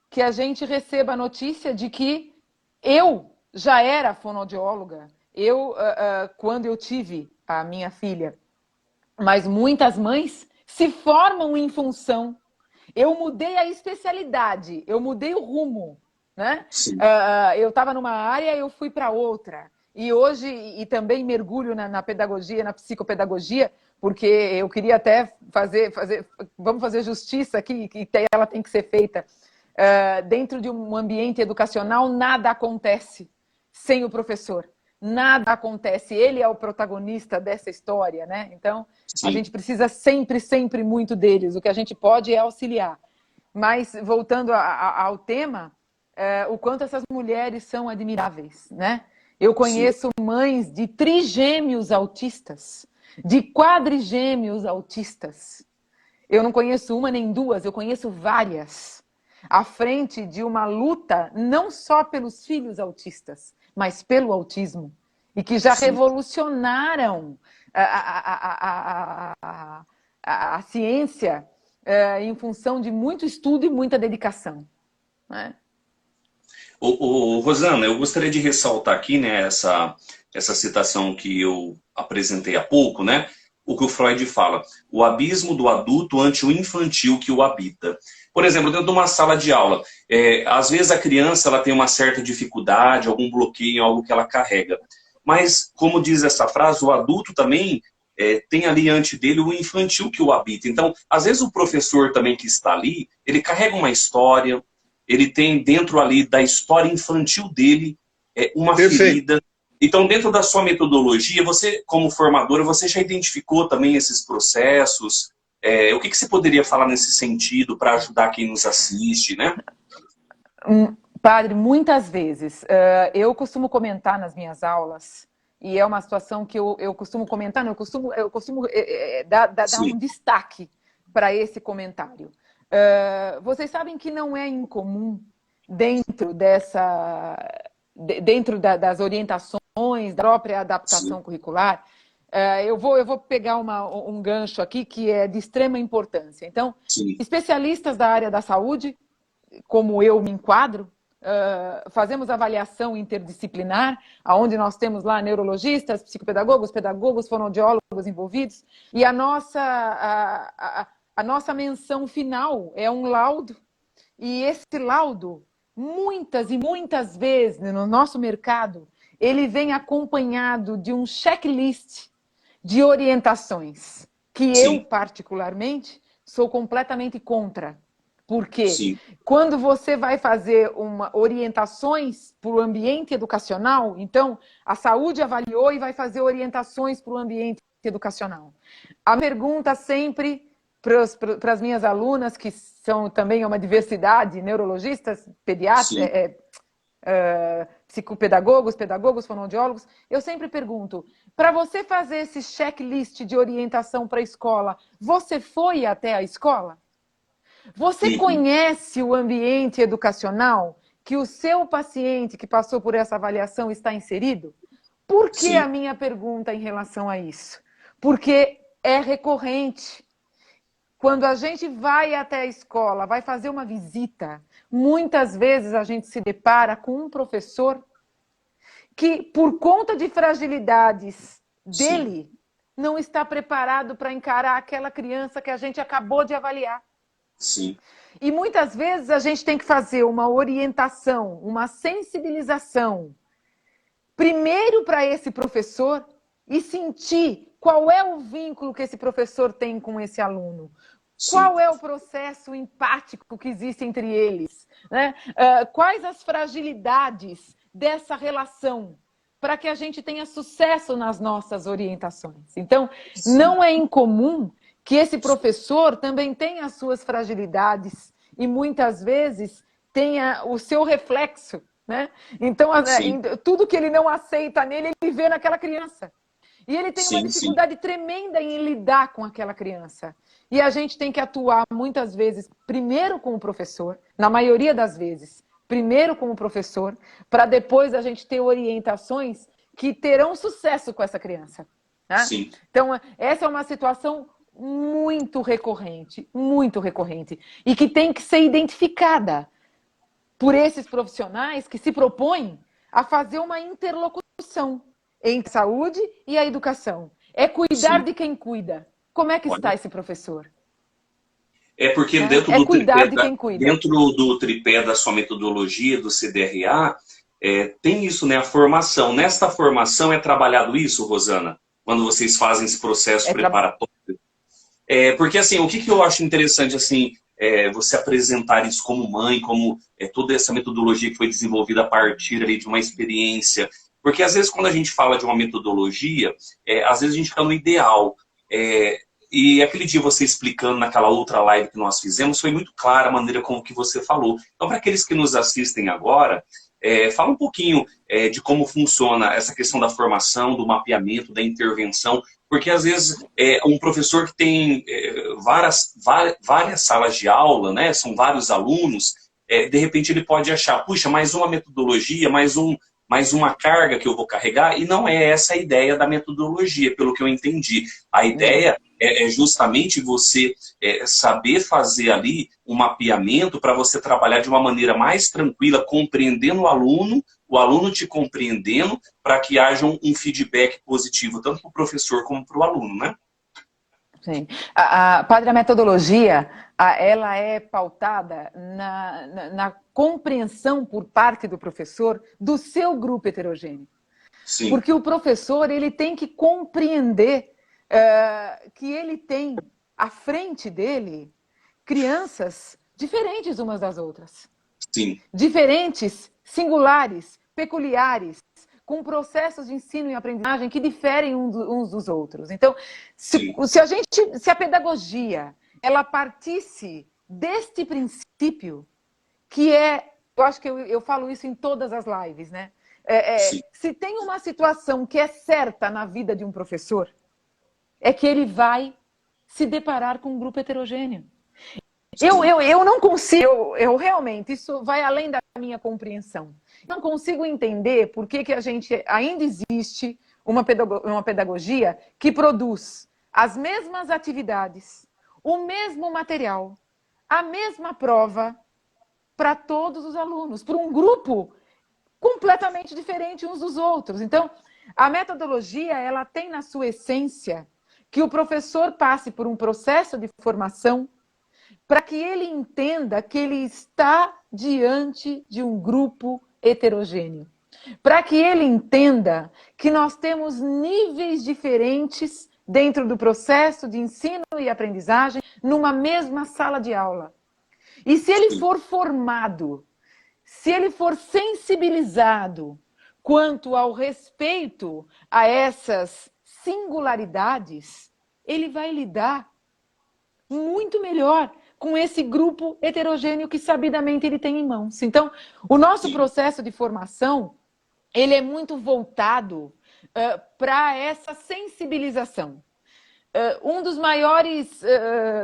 que a gente receba a notícia de que eu já era fonoaudióloga, quando eu tive a minha filha, mas muitas mães se formam em função. Eu mudei a especialidade, eu mudei o rumo, né? Eu estava numa área, eu fui para outra. E hoje, e também mergulho na pedagogia, na psicopedagogia, porque eu queria até vamos fazer justiça aqui, que ela tem que ser feita. Dentro de um ambiente educacional, nada acontece sem o professor. Nada acontece, ele é o protagonista dessa história, né? Então, sim, a gente precisa sempre muito deles. O que a gente pode é auxiliar. Mas, voltando ao tema, o quanto essas mulheres são admiráveis, né? Eu conheço mães de trigêmeos autistas, de quadrigêmeos autistas. Eu não conheço uma nem duas, eu conheço várias. à frente de uma luta não só pelos filhos autistas, mas pelo autismo, e que já revolucionaram a ciência em função de muito estudo e muita dedicação, né? Rosana, eu gostaria de ressaltar aqui, né, essa citação que eu apresentei há pouco, né? O que o Freud fala, o abismo do adulto ante o infantil que o habita. Por exemplo, dentro de uma sala de aula, às vezes a criança ela tem uma certa dificuldade, algum bloqueio, algo que ela carrega. Mas, como diz essa frase, o adulto também tem ali ante dele o infantil que o habita. Então, às vezes o professor também que está ali, ele carrega uma história, ele tem dentro ali da história infantil dele uma ferida. Então, dentro da sua metodologia, você, como formadora, você já identificou também esses processos? O que você poderia falar nesse sentido para ajudar quem nos assiste, né? Padre, muitas vezes. Eu costumo comentar nas minhas aulas, e é uma situação que eu costumo comentar, não, eu costumo dar um destaque para esse comentário. Vocês sabem que não é incomum dentro das orientações, da própria adaptação curricular. Eu vou pegar um gancho aqui que é de extrema importância. Então, especialistas da área da saúde, como eu me enquadro, fazemos avaliação interdisciplinar, onde nós temos lá neurologistas, psicopedagogos, pedagogos, fonoaudiólogos envolvidos, e a nossa menção final é um laudo, e esse laudo, muitas e muitas vezes no nosso mercado, ele vem acompanhado de um checklist de orientações, que eu, particularmente, sou completamente contra. Porque quando você vai fazer orientações para o ambiente educacional, então a saúde avaliou e vai fazer orientações para o ambiente educacional. A pergunta sempre para as minhas alunas, que são também uma diversidade, neurologistas, pediatras, psicopedagogos, pedagogos, fonoaudiólogos, eu sempre pergunto, para você fazer esse checklist de orientação para a escola, você foi até a escola? Você conhece o ambiente educacional que o seu paciente que passou por essa avaliação está inserido? Por que a minha pergunta em relação a isso? Porque é recorrente. Quando a gente vai até a escola, vai fazer uma visita, muitas vezes a gente se depara com um professor que, por conta de fragilidades dele, não está preparado para encarar aquela criança que a gente acabou de avaliar. E muitas vezes a gente tem que fazer uma orientação, uma sensibilização, primeiro para esse professor e sentir qual é o vínculo que esse professor tem com esse aluno. Qual é o processo empático que existe entre eles? Né? Quais as fragilidades dessa relação para que a gente tenha sucesso nas nossas orientações? Então, não é incomum que esse professor também tenha as suas fragilidades e muitas vezes tenha o seu reflexo, né? Então, tudo que ele não aceita nele, ele vê naquela criança. E ele tem uma dificuldade tremenda em lidar com aquela criança. E a gente tem que atuar muitas vezes, primeiro com o professor, na maioria das vezes, primeiro com o professor, para depois a gente ter orientações que terão sucesso com essa criança. Né? Então, essa é uma situação muito recorrente, e que tem que ser identificada por esses profissionais que se propõem a fazer uma interlocução entre a saúde e a educação. É cuidar de quem cuida. Como é que está esse professor? Porque dentro do tripé da sua metodologia, do CDRA, tem isso, né? A formação. Nesta formação é trabalhado isso, Rosana? Quando vocês fazem esse processo preparatório? Porque, assim, o que eu acho interessante, assim, você apresentar isso como mãe, como toda essa metodologia que foi desenvolvida a partir ali de uma experiência. Porque, às vezes, quando a gente fala de uma metodologia, às vezes a gente fica no ideal. E aquele dia você explicando naquela outra live que nós fizemos, foi muito clara a maneira como que você falou. Então, para aqueles que nos assistem agora, fala um pouquinho de como funciona essa questão da formação, do mapeamento, da intervenção, porque às vezes um professor que tem várias salas de aula, né, são vários alunos, de repente ele pode achar, puxa, mais uma metodologia, mais uma carga que eu vou carregar, e não é essa a ideia da metodologia, pelo que eu entendi. A ideia é justamente você saber fazer ali um mapeamento para você trabalhar de uma maneira mais tranquila, compreendendo o aluno te compreendendo, para que haja um feedback positivo, tanto para o professor como para o aluno, né? Sim. Padre, a metodologia, ela é pautada na compreensão por parte do professor do seu grupo heterogêneo. Sim. Porque o professor, ele tem que compreender que ele tem à frente dele crianças diferentes umas das outras. Sim. Diferentes, singulares, peculiares, com processos de ensino e aprendizagem que diferem uns dos outros. Então, se a pedagogia ela partisse deste princípio, que eu acho que eu falo isso em todas as lives, né? Se tem uma situação que é certa na vida de um professor, é que ele vai se deparar com um grupo heterogêneo. Eu não consigo, eu realmente, isso vai além da minha compreensão. Não consigo entender por que a gente ainda existe uma pedagogia que produz as mesmas atividades, o mesmo material, a mesma prova para todos os alunos, para um grupo completamente diferente uns dos outros. Então, a metodologia, ela tem na sua essência que o professor passe por um processo de formação para que ele entenda que ele está diante de um grupo heterogêneo. Para que ele entenda que nós temos níveis diferentes dentro do processo de ensino e aprendizagem numa mesma sala de aula. E se ele for formado, se ele for sensibilizado quanto ao respeito a essas singularidades, ele vai lidar muito melhor com esse grupo heterogêneo que sabidamente ele tem em mãos. Então, o nosso processo de formação, ele é muito voltado para essa sensibilização. Um dos maiores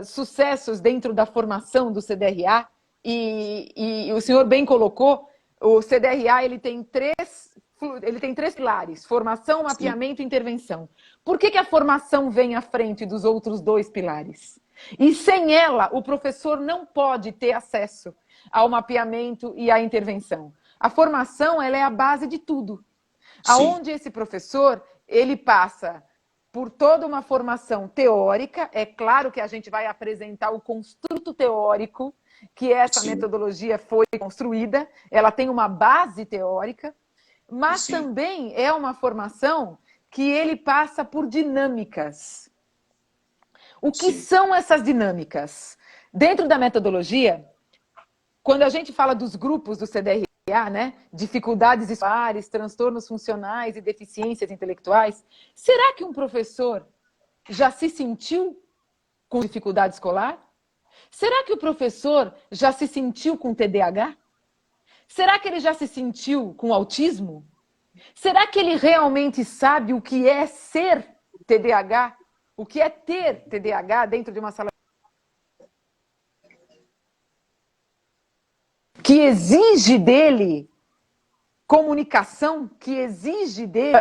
sucessos dentro da formação do CDRA, e o senhor bem colocou, o CDRA ele tem três pilares: formação, mapeamento e intervenção. Por que a formação vem à frente dos outros dois pilares? E sem ela, o professor não pode ter acesso ao mapeamento e à intervenção. A formação, ela é a base de tudo. Aonde esse professor, ele passa por toda uma formação teórica. É claro que a gente vai apresentar o construto teórico que essa metodologia foi construída. Ela tem uma base teórica, mas também é uma formação que ele passa por dinâmicas. O que são essas dinâmicas? Dentro da metodologia, quando a gente fala dos grupos do CDRA, né, dificuldades escolares, transtornos funcionais e deficiências intelectuais, será que um professor já se sentiu com dificuldade escolar? Será que o professor já se sentiu com TDAH? Será que ele já se sentiu com autismo? Será que ele realmente sabe o que é ser TDAH? O que é ter TDAH dentro de uma sala que exige dele comunicação, que exige dele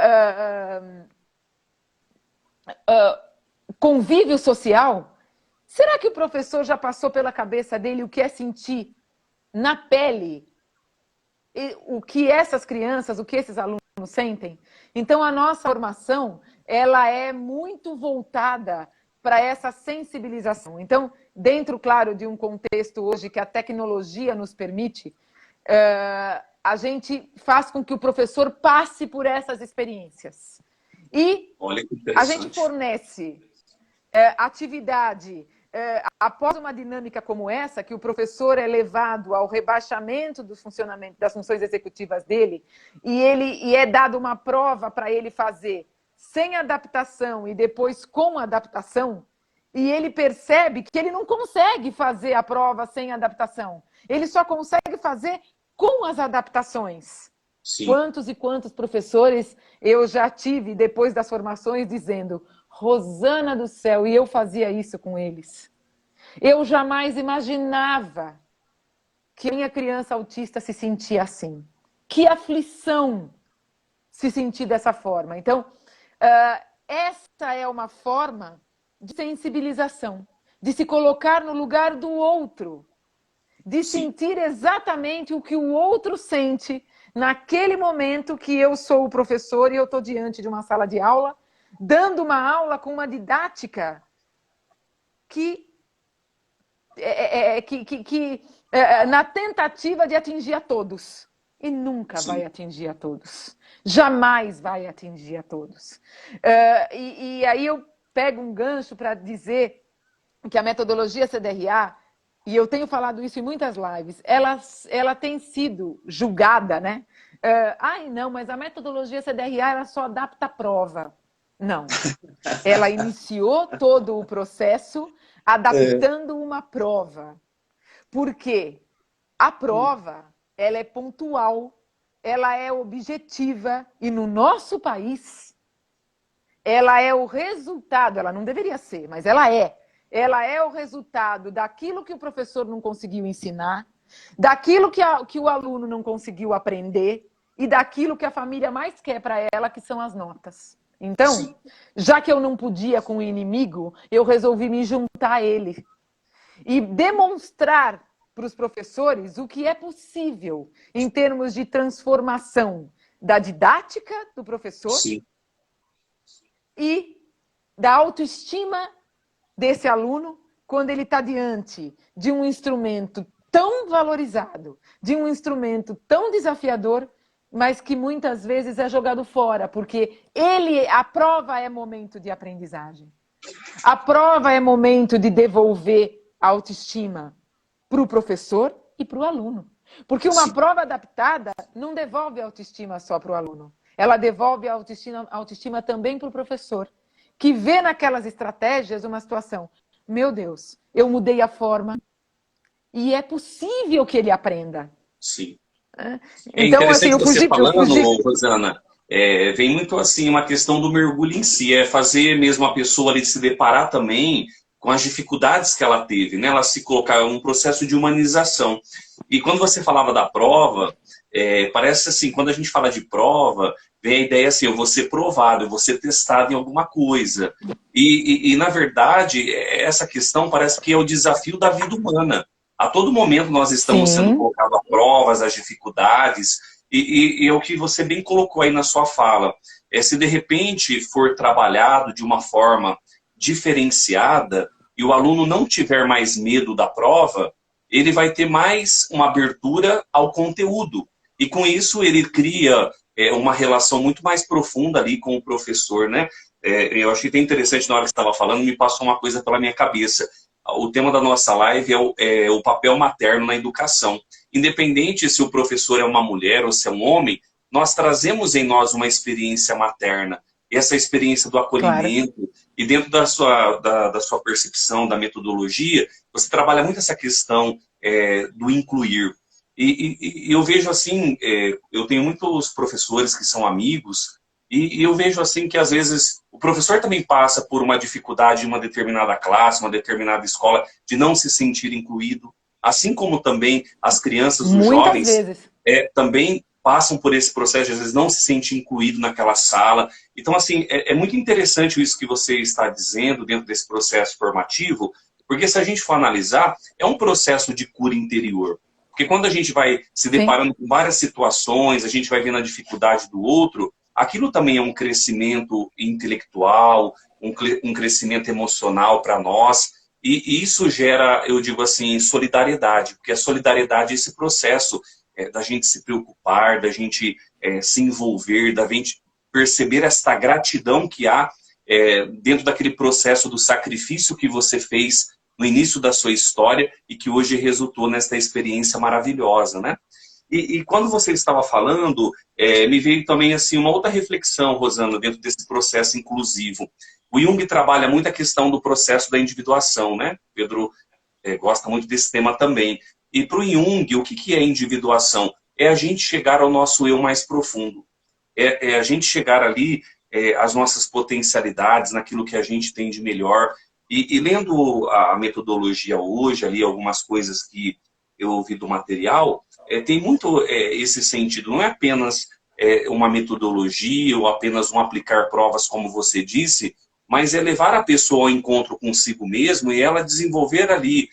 convívio social? Será que o professor já passou pela cabeça dele o que é sentir na pele o que essas crianças, o que esses alunos sentem? Então, a nossa formação, ela é muito voltada para essa sensibilização. Então, dentro, claro, de um contexto hoje que a tecnologia nos permite, a gente faz com que o professor passe por essas experiências. E a gente fornece atividade após uma dinâmica como essa, que o professor é levado ao rebaixamento do funcionamento das funções executivas dele, e é dado uma prova para ele fazer sem adaptação e depois com adaptação, e ele percebe que ele não consegue fazer a prova sem adaptação. Ele só consegue fazer com as adaptações. Quantos e quantos professores eu já tive depois das formações dizendo: Rosana do céu, e eu fazia isso com eles. Eu jamais imaginava que a minha criança autista se sentia assim. Que aflição se sentir dessa forma. Então, essa é uma forma de sensibilização, de se colocar no lugar do outro, de sentir exatamente o que o outro sente naquele momento que eu sou o professor e eu estou diante de uma sala de aula, dando uma aula com uma didática que na tentativa de atingir a todos. E nunca vai atingir a todos. Jamais vai atingir a todos. E aí eu pego um gancho para dizer que a metodologia CDRA, e eu tenho falado isso em muitas lives, ela tem sido julgada, né? Não, mas a metodologia CDRA ela só adapta a prova. Não. Ela iniciou todo o processo adaptando uma prova. Por quê? A prova, ela é pontual, ela é objetiva, e no nosso país, ela é o resultado, ela não deveria ser, mas ela é o resultado daquilo que o professor não conseguiu ensinar, daquilo que o aluno não conseguiu aprender, e daquilo que a família mais quer para ela, que são as notas. Então, já que eu não podia com o inimigo, eu resolvi me juntar a ele e demonstrar para os professores o que é possível em termos de transformação da didática do professor e da autoestima desse aluno quando ele está diante de um instrumento tão valorizado, de um instrumento tão desafiador, mas que muitas vezes é jogado fora, porque a prova é momento de aprendizagem. A prova é momento de devolver a autoestima para o professor e para o aluno. Porque uma prova adaptada não devolve a autoestima só para o aluno. Ela devolve a autoestima também para o professor, que vê naquelas estratégias uma situação. Meu Deus, eu mudei a forma e é possível que ele aprenda. Sim. Então, interessante assim, você falando, Rosana, vem muito assim uma questão do mergulho em si, é fazer mesmo a pessoa ali se deparar também com as dificuldades que ela teve, né? Ela se colocar em um processo de humanização. E quando você falava da prova, parece assim, quando a gente fala de prova, vem a ideia assim, eu vou ser provado, eu vou ser testado em alguma coisa. E na verdade, essa questão parece que é o desafio da vida humana. A todo momento nós estamos sendo colocados a provas, as dificuldades, e é o que você bem colocou aí na sua fala. Se de repente for trabalhado de uma forma diferenciada e o aluno não tiver mais medo da prova, ele vai ter mais uma abertura ao conteúdo. E com isso ele cria uma relação muito mais profunda ali com o professor, né? Eu achei até interessante na hora que você estava falando, me passou uma coisa pela minha cabeça. O tema da nossa live é o papel materno na educação. Independente se o professor é uma mulher ou se é um homem, nós trazemos em nós uma experiência materna. Essa experiência do acolhimento. Claro. E dentro da sua percepção, da metodologia, você trabalha muito essa questão do incluir. E eu vejo assim, eu tenho muitos professores que são amigos, e eu vejo assim que às vezes o professor também passa por uma dificuldade em uma determinada classe, uma determinada escola, de não se sentir incluído, assim como também as crianças, os jovens, também passam por esse processo de às vezes não se sentir incluído naquela sala. Então assim, é muito interessante isso que você está dizendo dentro desse processo formativo, porque se a gente for analisar, é um processo de cura interior. Porque quando a gente vai se deparando com várias situações, a gente vai vendo a dificuldade do outro, aquilo também é um crescimento intelectual, um crescimento emocional para nós. E isso gera, eu digo assim, solidariedade. Porque a solidariedade é esse processo da gente se preocupar, da gente se envolver, da gente perceber esta gratidão que há dentro daquele processo do sacrifício que você fez no início da sua história e que hoje resultou nesta experiência maravilhosa, né? E quando você estava falando, me veio também assim, uma outra reflexão, Rosana, dentro desse processo inclusivo. O Jung trabalha muito a questão do processo da individuação, né? Pedro gosta muito desse tema também. E para o Jung, o que é individuação? É a gente chegar ao nosso eu mais profundo. É a gente chegar ali às nossas potencialidades, naquilo que a gente tem de melhor. E lendo a metodologia hoje, ali algumas coisas que eu ouvi do material, tem muito esse sentido. Não é apenas uma metodologia ou apenas um aplicar provas, como você disse, mas é levar a pessoa ao encontro consigo mesmo e ela desenvolver ali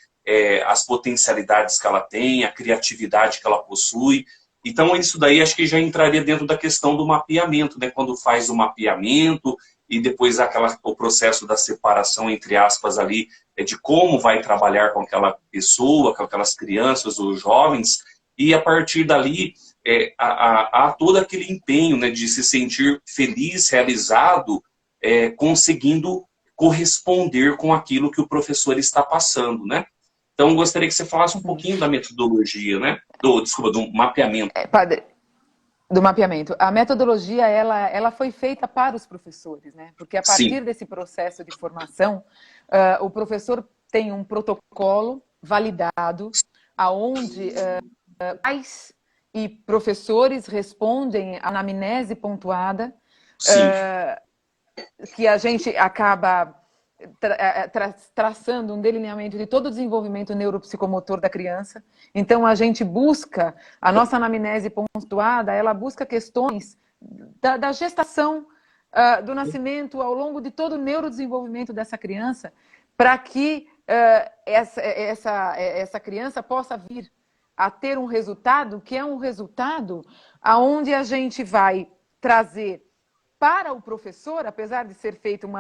as potencialidades que ela tem, a criatividade que ela possui. Então, isso daí acho que já entraria dentro da questão do mapeamento, né? Quando faz o mapeamento e depois o processo da separação, entre aspas, ali, de como vai trabalhar com aquela pessoa, com aquelas crianças ou jovens, e a partir dali há todo aquele empenho, né, de se sentir feliz, realizado, conseguindo corresponder com aquilo que o professor está passando, né? Então, gostaria que você falasse um pouquinho da metodologia, né? Do mapeamento. Padre, do mapeamento. A metodologia, ela foi feita para os professores, né? Porque a partir Sim. desse processo de formação, o professor tem um protocolo validado, aonde pais e professores respondem a anamnese pontuada, que a gente acaba traçando um delineamento de todo o desenvolvimento neuropsicomotor da criança. Então, a gente busca, a nossa anamnese pontuada, ela busca questões da gestação, do nascimento, ao longo de todo o neurodesenvolvimento dessa criança, para que essa criança possa vir a ter um resultado que é um resultado onde a gente vai trazer para o professor, apesar de ser feito o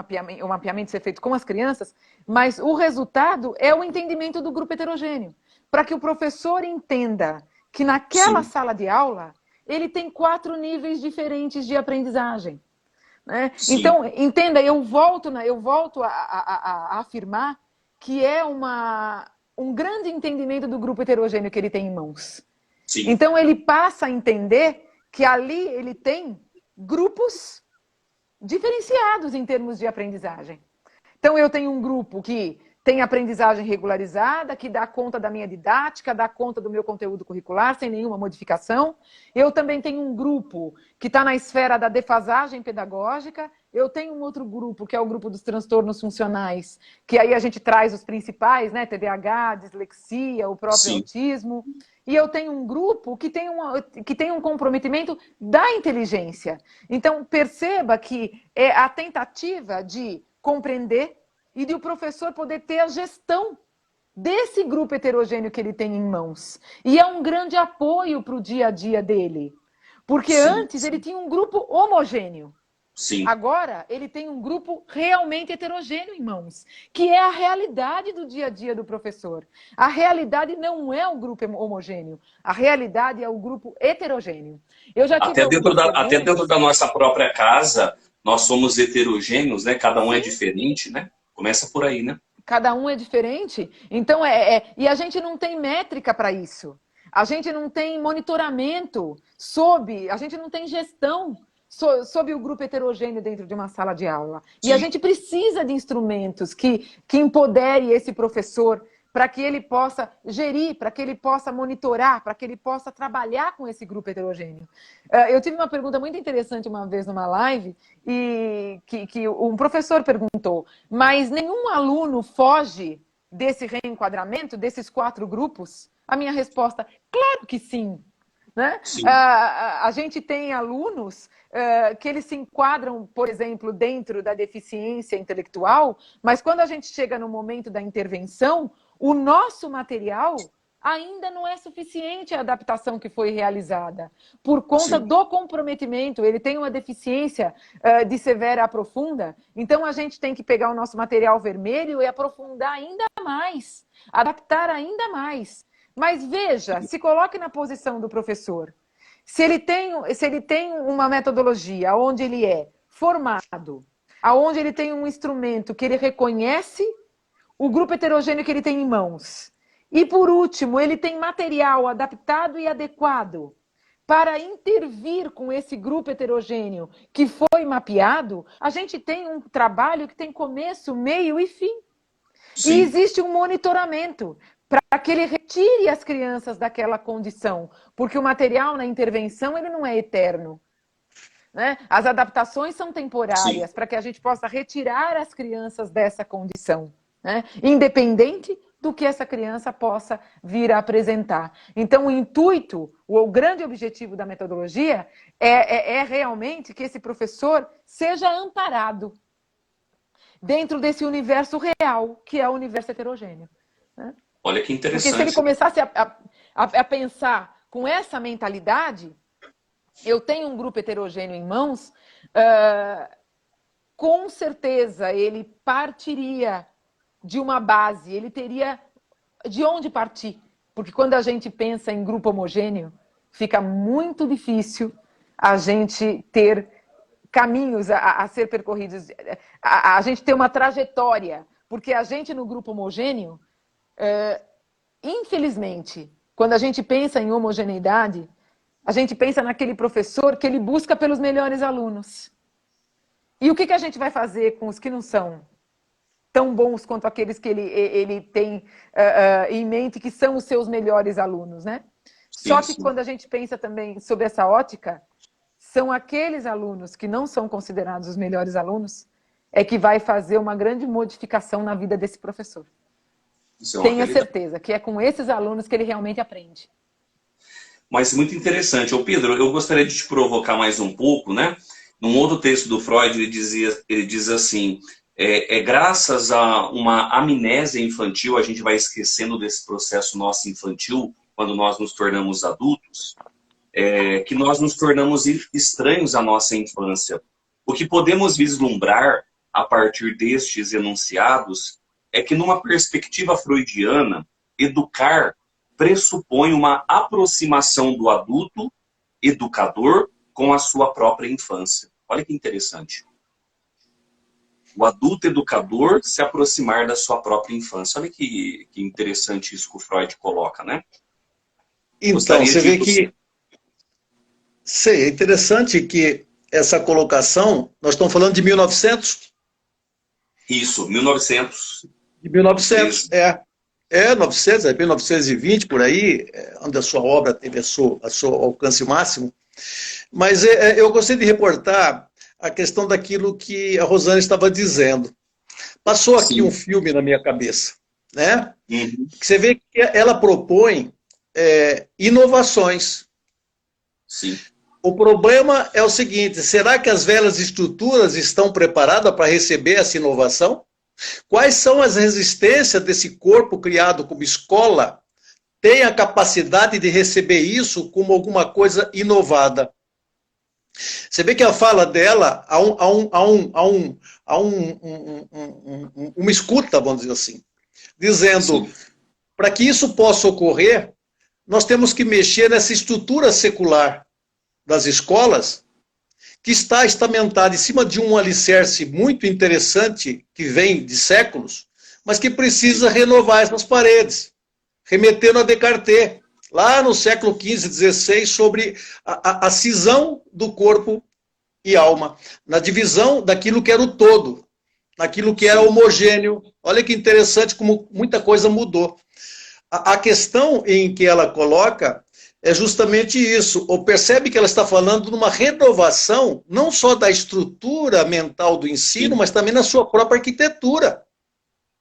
mapeamento ser feito com as crianças, mas o resultado é o entendimento do grupo heterogêneo. Para que o professor entenda que naquela sala de aula, ele tem 4 níveis diferentes de aprendizagem. Né? Então, entenda, eu volto a afirmar que é um grande entendimento do grupo heterogêneo que ele tem em mãos. Sim. Então, ele passa a entender que ali ele tem grupos diferenciados em termos de aprendizagem. Então, eu tenho um grupo que tem aprendizagem regularizada, que dá conta da minha didática, dá conta do meu conteúdo curricular, sem nenhuma modificação. Eu também tenho um grupo que está na esfera da defasagem pedagógica. Eu tenho um outro grupo, que é o grupo dos transtornos funcionais, que aí a gente traz os principais, né? TDAH, dislexia, o próprio autismo. E eu tenho um grupo que tem um comprometimento da inteligência. Então, perceba que é a tentativa de compreender e de o professor poder ter a gestão desse grupo heterogêneo que ele tem em mãos. E é um grande apoio para o dia a dia dele. Porque antes ele tinha um grupo homogêneo. Sim. Agora, ele tem um grupo realmente heterogêneo em mãos, que é a realidade do dia a dia do professor. A realidade não é o grupo homogêneo, a realidade é o grupo heterogêneo. Eu já tive até dentro da nossa própria casa, nós somos heterogêneos, né? Cada um é diferente, né? Começa por aí, né? Cada um é diferente. Então, e a gente não tem métrica para isso. A gente não tem monitoramento a gente não tem gestão sob o grupo heterogêneo dentro de uma sala de aula. Sim. E a gente precisa de instrumentos que empodere esse professor para que ele possa gerir, para que ele possa monitorar, para que ele possa trabalhar com esse grupo heterogêneo. Eu tive uma pergunta muito interessante uma vez numa live, e que um professor perguntou, mas nenhum aluno foge desse reenquadramento, desses 4 grupos? A minha resposta, claro que sim. Né? A gente tem alunos que eles se enquadram, por exemplo, dentro da deficiência intelectual, mas quando a gente chega no momento da intervenção, o nosso material ainda não é suficiente a adaptação que foi realizada, por conta do comprometimento. Ele tem uma deficiência de severa a profunda, então a gente tem que pegar o nosso material vermelho e aprofundar ainda mais, adaptar ainda mais. Mas veja, se coloque na posição do professor. Se ele tem uma metodologia onde ele é formado, onde ele tem um instrumento que ele reconhece o grupo heterogêneo que ele tem em mãos, e por último, ele tem material adaptado e adequado para intervir com esse grupo heterogêneo que foi mapeado, a gente tem um trabalho que tem começo, meio e fim. Sim. E existe um monitoramento para que ele retire as crianças daquela condição, porque o material na intervenção ele não é eterno. Né? As adaptações são temporárias, para que a gente possa retirar as crianças dessa condição, né? Independente do que essa criança possa vir a apresentar. Então, o intuito, o grande objetivo da metodologia é realmente que esse professor seja amparado dentro desse universo real, que é o universo heterogêneo. Né? Olha que interessante. Porque se ele começasse a pensar com essa mentalidade, eu tenho um grupo heterogêneo em mãos, com certeza ele partiria de uma base, ele teria de onde partir. Porque quando a gente pensa em grupo homogêneo, fica muito difícil a gente ter caminhos a ser percorridos, a gente ter uma trajetória. Porque a gente no grupo homogêneo, infelizmente, quando a gente pensa em homogeneidade, a gente pensa naquele professor que ele busca pelos melhores alunos. E o que a gente vai fazer com os que não são tão bons quanto aqueles que ele tem em mente que são os seus melhores alunos, né? Só que quando a gente pensa também sobre essa ótica, são aqueles alunos que não são considerados os melhores alunos é que vai fazer uma grande modificação na vida desse professor. Tenha certeza que é com esses alunos que ele realmente aprende. Mas muito interessante. Ô Pedro, eu gostaria de te provocar mais um pouco, né? Num outro texto do Freud, ele diz assim, graças a uma amnésia infantil, a gente vai esquecendo desse processo nosso infantil, quando nós nos tornamos adultos, que nós nos tornamos estranhos à nossa infância. O que podemos vislumbrar a partir destes enunciados é que, numa perspectiva freudiana, educar pressupõe uma aproximação do adulto educador com a sua própria infância. Olha que interessante. O adulto educador se aproximar da sua própria infância. Olha que interessante isso que o Freud coloca, né? Então, você vê que... É interessante que essa colocação, nós estamos falando de 1900? Isso, 1900. De 1900, 900, 1920, por aí, onde a sua obra teve a seu alcance máximo. Mas eu gostaria de reportar a questão daquilo que a Rosane estava dizendo. Passou aqui um filme na minha cabeça, né? Uhum. Você vê que ela propõe inovações. Sim. O problema é o seguinte, será que as velhas estruturas estão preparadas para receber essa inovação? Quais são as resistências desse corpo criado como escola? Tem a capacidade de receber isso como alguma coisa inovada? Você vê que a fala dela uma escuta, vamos dizer assim, dizendo, para que isso possa ocorrer, nós temos que mexer nessa estrutura secular das escolas, que está estamentada em cima de um alicerce muito interessante, que vem de séculos, mas que precisa renovar essas paredes, remetendo a Descartes, lá no século XV, XVI, sobre a cisão do corpo e alma, na divisão daquilo que era o todo, naquilo que era homogêneo. Olha que interessante como muita coisa mudou. A questão em que ela coloca é justamente isso. Ou percebe que ela está falando de uma renovação, não só da estrutura mental do ensino, mas também na sua própria arquitetura.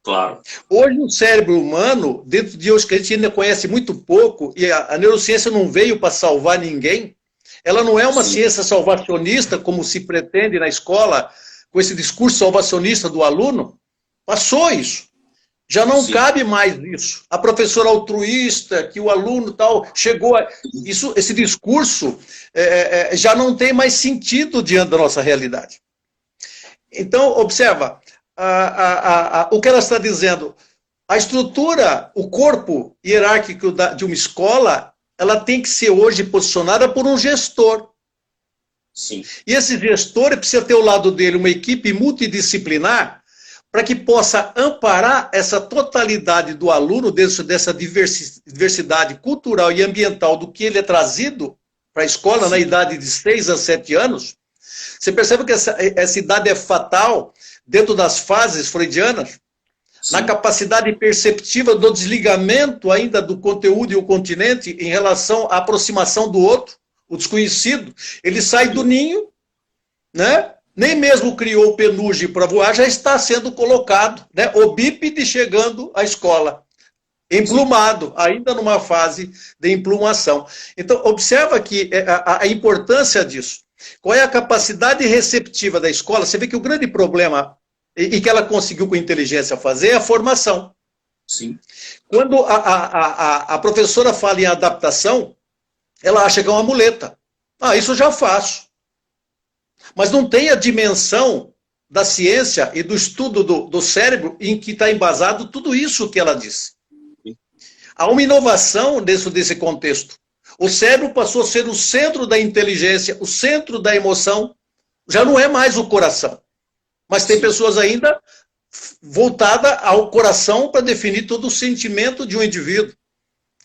Claro. Hoje o cérebro humano, dentro de hoje que a gente ainda conhece muito pouco, e a neurociência não veio para salvar ninguém, ela não é uma ciência salvacionista, como se pretende na escola, com esse discurso salvacionista do aluno. Passou isso. Já não cabe mais isso. A professora altruísta, que o aluno tal, chegou a... Esse discurso já não tem mais sentido diante da nossa realidade. Então, observa, o que ela está dizendo, a estrutura, o corpo hierárquico de uma escola, ela tem que ser hoje posicionada por um gestor. Sim. E esse gestor precisa ter ao lado dele uma equipe multidisciplinar para que possa amparar essa totalidade do aluno, dessa diversidade cultural e ambiental do que ele é trazido para a escola na idade de 6 a 7 anos. Você percebe que essa idade é fatal dentro das fases freudianas? Sim. Na capacidade perceptiva do desligamento ainda do conteúdo e o continente em relação à aproximação do outro, o desconhecido. Ele sai do ninho, né? Nem mesmo criou o penugem para voar, já está sendo colocado, né? O bípede chegando à escola. emplumado, ainda numa fase de emplumação. Então, observa que a importância disso. Qual é a capacidade receptiva da escola? Você vê que o grande problema, e que ela conseguiu com inteligência fazer, é a formação. Sim. Quando a professora fala em adaptação, ela acha que é uma muleta. Ah, isso eu já faço. Mas não tem a dimensão da ciência e do estudo do cérebro em que está embasado tudo isso que ela disse. Há uma inovação desse contexto. O cérebro passou a ser o centro da inteligência, o centro da emoção. Já não é mais o coração. Mas tem pessoas ainda voltadas ao coração para definir todo o sentimento de um indivíduo.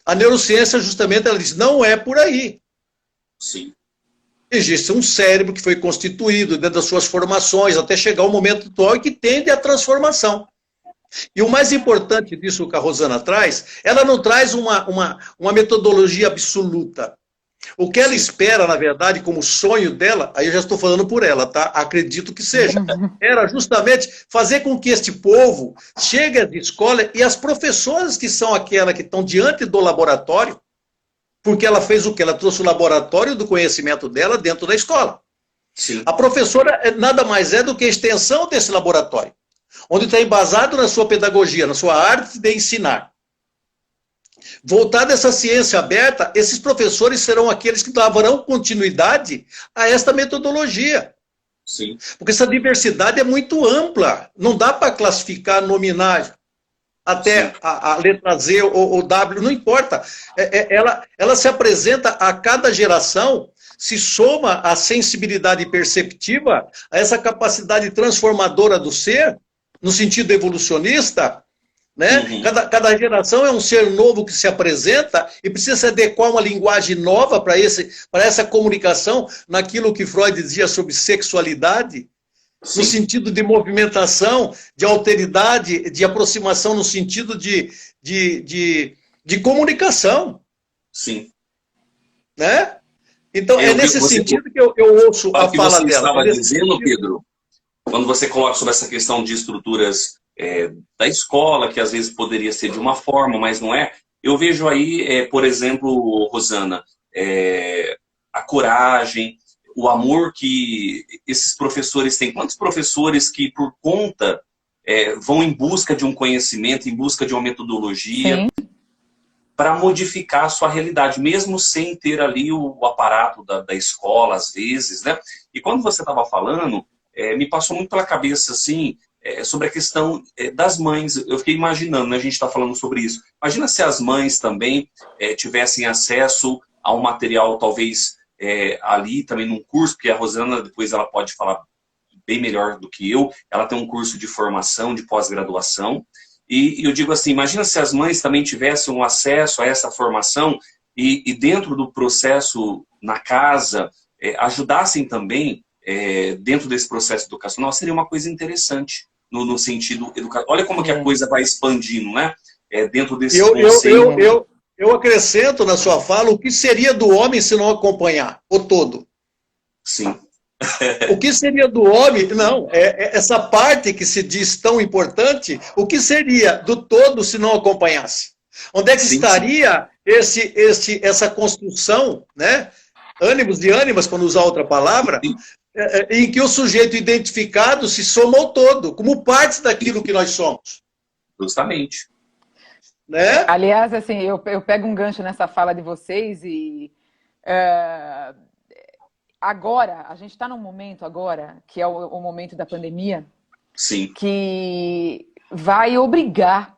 A neurociência, justamente, ela diz, não é por aí. Sim. Existe um cérebro que foi constituído dentro das suas formações, até chegar ao momento atual e que tende à transformação. E o mais importante disso que a Rosana traz, ela não traz uma metodologia absoluta. O que ela espera, na verdade, como sonho dela, aí eu já estou falando por ela, tá? Acredito que seja. Era justamente fazer com que este povo chegue à escola e as professoras que são aquelas que estão diante do laboratório, porque ela fez o quê? Ela trouxe o laboratório do conhecimento dela dentro da escola. Sim. A professora nada mais é do que a extensão desse laboratório, onde está embasado na sua pedagogia, na sua arte de ensinar. Voltada essa ciência aberta, esses professores serão aqueles que darão continuidade a esta metodologia. Sim. Porque essa diversidade é muito ampla, não dá para classificar, nominar até a letra Z ou W, não importa. Ela se apresenta a cada geração, se soma a sensibilidade perceptiva, a essa capacidade transformadora do ser, no sentido evolucionista, né? Uhum. Cada geração é um ser novo que se apresenta e precisa se adequar a uma linguagem nova para essa comunicação, naquilo que Freud dizia sobre sexualidade, Sim. no sentido de movimentação, de alteridade, de aproximação, no sentido de comunicação. Sim. Né? Então, é nesse você, sentido que eu ouço a que fala você dela. estava dizendo, sentido. Pedro, quando você coloca sobre essa questão de estruturas da escola, que às vezes poderia ser de uma forma, mas não é, eu vejo aí, por exemplo, Rosana, a coragem, o amor que esses professores têm. Quantos professores que, por conta, vão em busca de um conhecimento, em busca de uma metodologia, para modificar a sua realidade, mesmo sem ter ali o aparato da escola, às vezes, né? E quando você estava falando, me passou muito pela cabeça, assim, sobre a questão das mães. Eu fiquei imaginando, né? A gente está falando sobre isso. Imagina se as mães também tivessem acesso a um material, talvez, ali também num curso, porque a Rosana, depois ela pode falar bem melhor do que eu, ela tem um curso de formação, de pós-graduação, e eu digo assim, imagina se as mães também tivessem um acesso a essa formação e dentro do processo na casa, ajudassem também dentro desse processo educacional, seria uma coisa interessante no sentido educacional. Olha como que a coisa vai expandindo, né? Dentro desse conceito. Eu acrescento na sua fala o que seria do homem se não acompanhar o todo. Sim. O que seria do homem? Não, essa parte que se diz tão importante, o que seria do todo se não acompanhasse? Onde é que estaria essa construção, né? Ânimos de ânimas, para não usar outra palavra, em que o sujeito identificado se soma ao todo, como parte daquilo que nós somos. Justamente. Né? Aliás, assim, eu pego um gancho nessa fala de vocês e agora, a gente está num momento agora, que é o momento da pandemia, sim, que vai obrigar,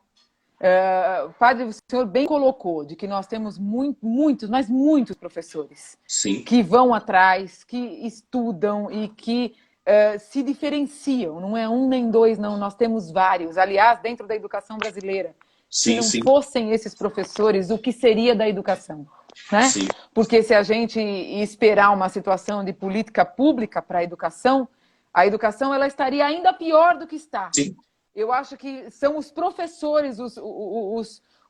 o padre, o senhor bem colocou, de que nós temos muitos professores sim, que vão atrás, que estudam e que se diferenciam, não é um nem dois, não, nós temos vários. Aliás, dentro da educação brasileira, sim, se não fossem esses professores, o que seria da educação? Né? Sim. Porque se a gente esperar uma situação de política pública para a educação ela estaria ainda pior do que está. Sim. Eu acho que são os professores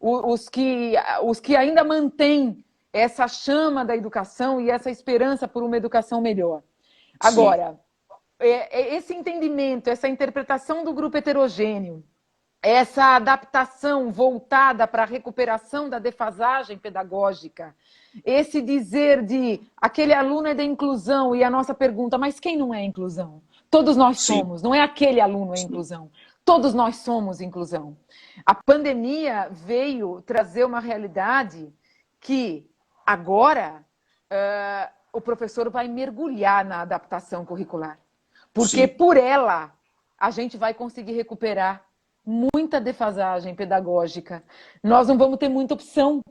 os que ainda mantêm essa chama da educação e essa esperança por uma educação melhor. Agora, esse entendimento, essa interpretação do grupo heterogêneo, essa adaptação voltada para a recuperação da defasagem pedagógica, esse dizer de aquele aluno é da inclusão e a nossa pergunta, mas quem não é inclusão? Todos nós somos, não é aquele aluno é inclusão. Todos nós somos inclusão. A pandemia veio trazer uma realidade que agora o professor vai mergulhar na adaptação curricular. Porque por ela a gente vai conseguir recuperar muita defasagem pedagógica. Nós não vamos ter muita opção.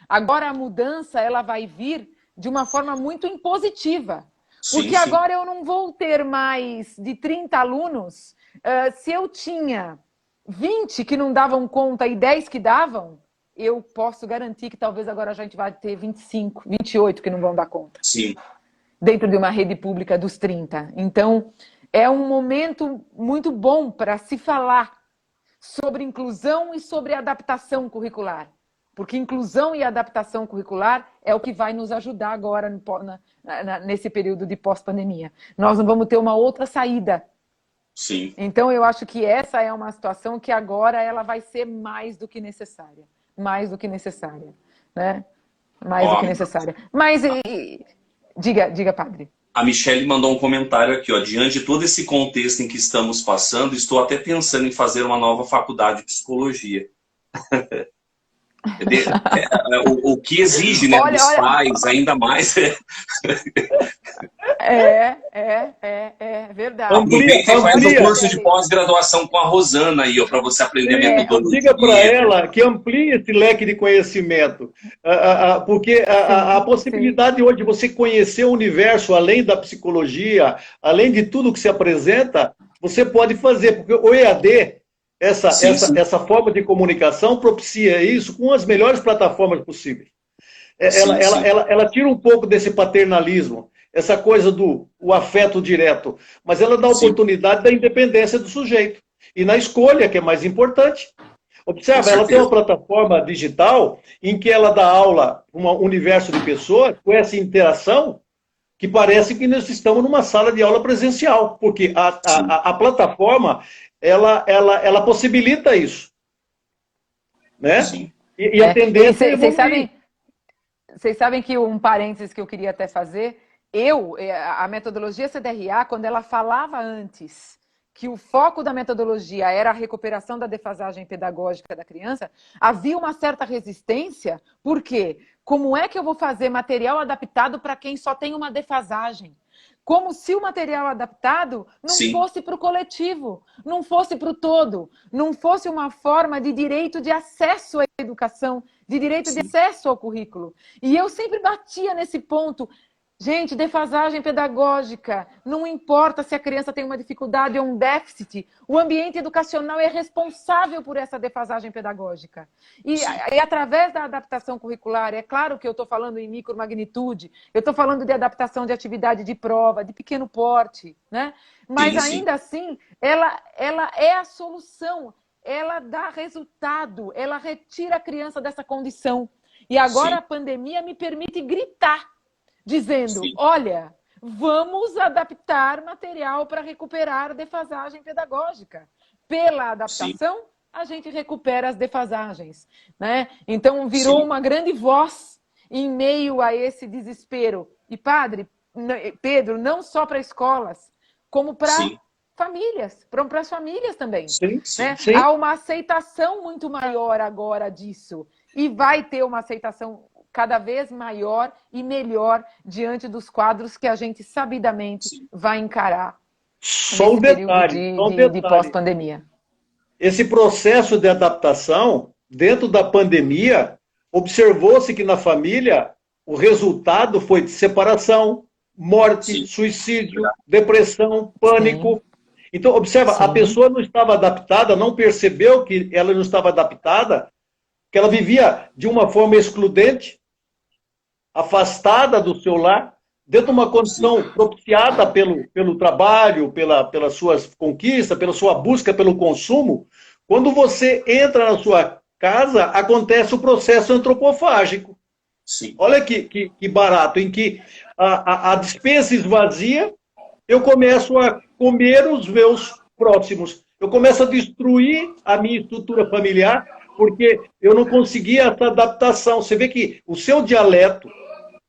Agora a mudança ela vai vir de uma forma muito impositiva. Porque agora eu não vou ter mais de 30 alunos. Se eu tinha 20 que não davam conta e 10 que davam, eu posso garantir que talvez agora a gente vai ter 25, 28 que não vão dar conta. Sim. Dentro de uma rede pública dos 30. Então, é um momento muito bom para se falar sobre inclusão e sobre adaptação curricular. Porque inclusão e adaptação curricular é o que vai nos ajudar agora nesse período de pós-pandemia. Nós não vamos ter uma outra saída. Sim. Então, eu acho que essa é uma situação que agora ela vai ser mais do que necessária. Mais do que necessária. Né? Mais do que necessária. Mas, diga, padre. A Michele mandou um comentário aqui, ó. Diante de todo esse contexto em que estamos passando, estou até pensando em fazer uma nova faculdade de psicologia. O que exige, né, dos pais, ainda mais. É verdade. Aproveita e faz um curso de pós-graduação com a Rosana aí, para você aprender a metodologia. Diga para ela que amplie esse leque de conhecimento. Porque a possibilidade hoje de você conhecer o universo além da psicologia, além de tudo que se apresenta, você pode fazer. Porque o EAD, essa forma de comunicação propicia isso com as melhores plataformas possíveis. Ela tira um pouco desse paternalismo, essa coisa do afeto direto, mas ela dá a oportunidade da independência do sujeito. E na escolha, que é mais importante. Observa, ela tem uma plataforma digital em que ela dá aula para um universo de pessoas com essa interação que parece que nós estamos numa sala de aula presencial, porque a plataforma ela possibilita isso. Né? Sim. E a tendência é vocês sabem que um parênteses que eu queria até fazer, a metodologia CDRA, quando ela falava antes que o foco da metodologia era a recuperação da defasagem pedagógica da criança, havia uma certa resistência, por quê? Como é que eu vou fazer material adaptado para quem só tem uma defasagem? Como se o material adaptado não fosse para o coletivo, não fosse para o todo, não fosse uma forma de direito de acesso à educação, de direito de acesso ao currículo. E eu sempre batia nesse ponto. Gente, defasagem pedagógica, não importa se a criança tem uma dificuldade ou um déficit, o ambiente educacional é responsável por essa defasagem pedagógica. E através da adaptação curricular, é claro que eu estou falando em micromagnitude, eu estou falando de adaptação de atividade de prova, de pequeno porte, né? Mas ainda assim, ela é a solução, ela dá resultado, ela retira a criança dessa condição. E agora a pandemia me permite gritar, dizendo, olha, vamos adaptar material para recuperar a defasagem pedagógica. Pela adaptação, a gente recupera as defasagens. Né? Então, virou uma grande voz em meio a esse desespero. E, Pedro, não só para escolas, como para famílias, para as famílias também. Né? Há uma aceitação muito maior agora disso. E vai ter uma aceitação cada vez maior e melhor diante dos quadros que a gente sabidamente vai encarar só um detalhe, de pós-pandemia. Esse processo de adaptação, dentro da pandemia, observou-se que na família o resultado foi de separação, morte, suicídio, depressão, pânico. Então, observa, a pessoa não estava adaptada, não percebeu que ela não estava adaptada, que ela vivia de uma forma excludente, afastada do seu lar, dentro de uma condição propiciada pelo trabalho, pelas suas conquistas, pela sua busca pelo consumo. Quando você entra na sua casa, acontece o processo antropofágico. Olha que barato, em que a despensa esvazia, eu começo a comer os meus próximos. Eu começo a destruir a minha estrutura familiar porque eu não conseguia essa adaptação. Você vê que o seu dialeto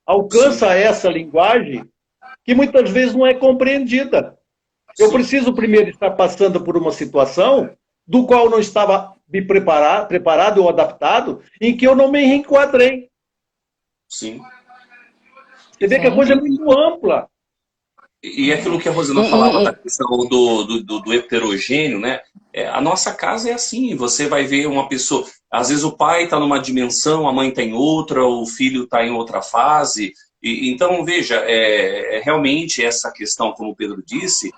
alcança essa linguagem que muitas vezes não é compreendida. Eu preciso primeiro estar passando por uma situação do qual não estava me preparado ou adaptado, em que eu não me reenquadrei. Sim. Você vê que a coisa é muito ampla. E aquilo que a Rosana falava da questão do heterogêneo, né? A nossa casa é assim, você vai ver uma pessoa, às vezes o pai está numa dimensão, a mãe está em outra, o filho está em outra fase. Então, veja, realmente essa questão, como o Pedro disse,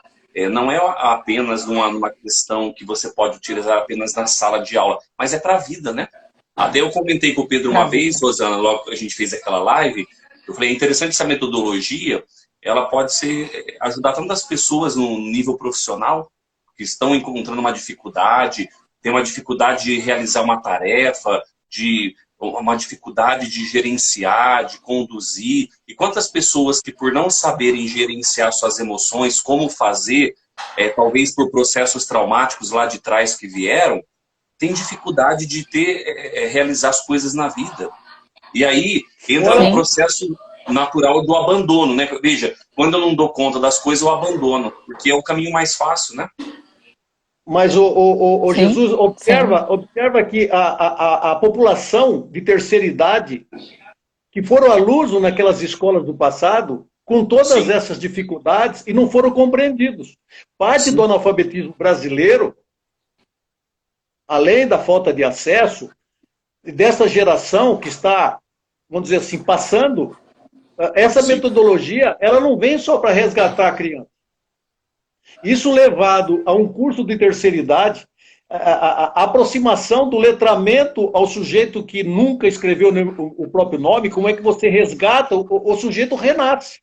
não é apenas numa questão que você pode utilizar apenas na sala de aula, mas é para a vida, né? Até eu comentei com o Pedro uma vez, Rosana, logo que a gente fez aquela live, eu falei, é interessante essa metodologia, ela pode ajudar tantas pessoas no nível profissional que estão encontrando uma dificuldade, tem uma dificuldade de realizar uma tarefa, uma dificuldade de gerenciar, de conduzir. E quantas pessoas que, por não saberem gerenciar suas emoções, como fazer, talvez por processos traumáticos lá de trás que vieram, têm dificuldade de realizar as coisas na vida. E aí entra no processo natural do abandono, né? Veja, quando eu não dou conta das coisas, eu abandono, porque é o caminho mais fácil, né? Mas, Jesus, observa que a população de terceira idade, que foram alunos naquelas escolas do passado, com todas essas dificuldades, e não foram compreendidos. Parte do analfabetismo brasileiro, além da falta de acesso, dessa geração que está, vamos dizer assim, passando, essa metodologia, ela não vem só para resgatar a criança. Isso levado a um curso de terceira idade, a aproximação do letramento ao sujeito que nunca escreveu o próprio nome, como é que você resgata, o sujeito renasce.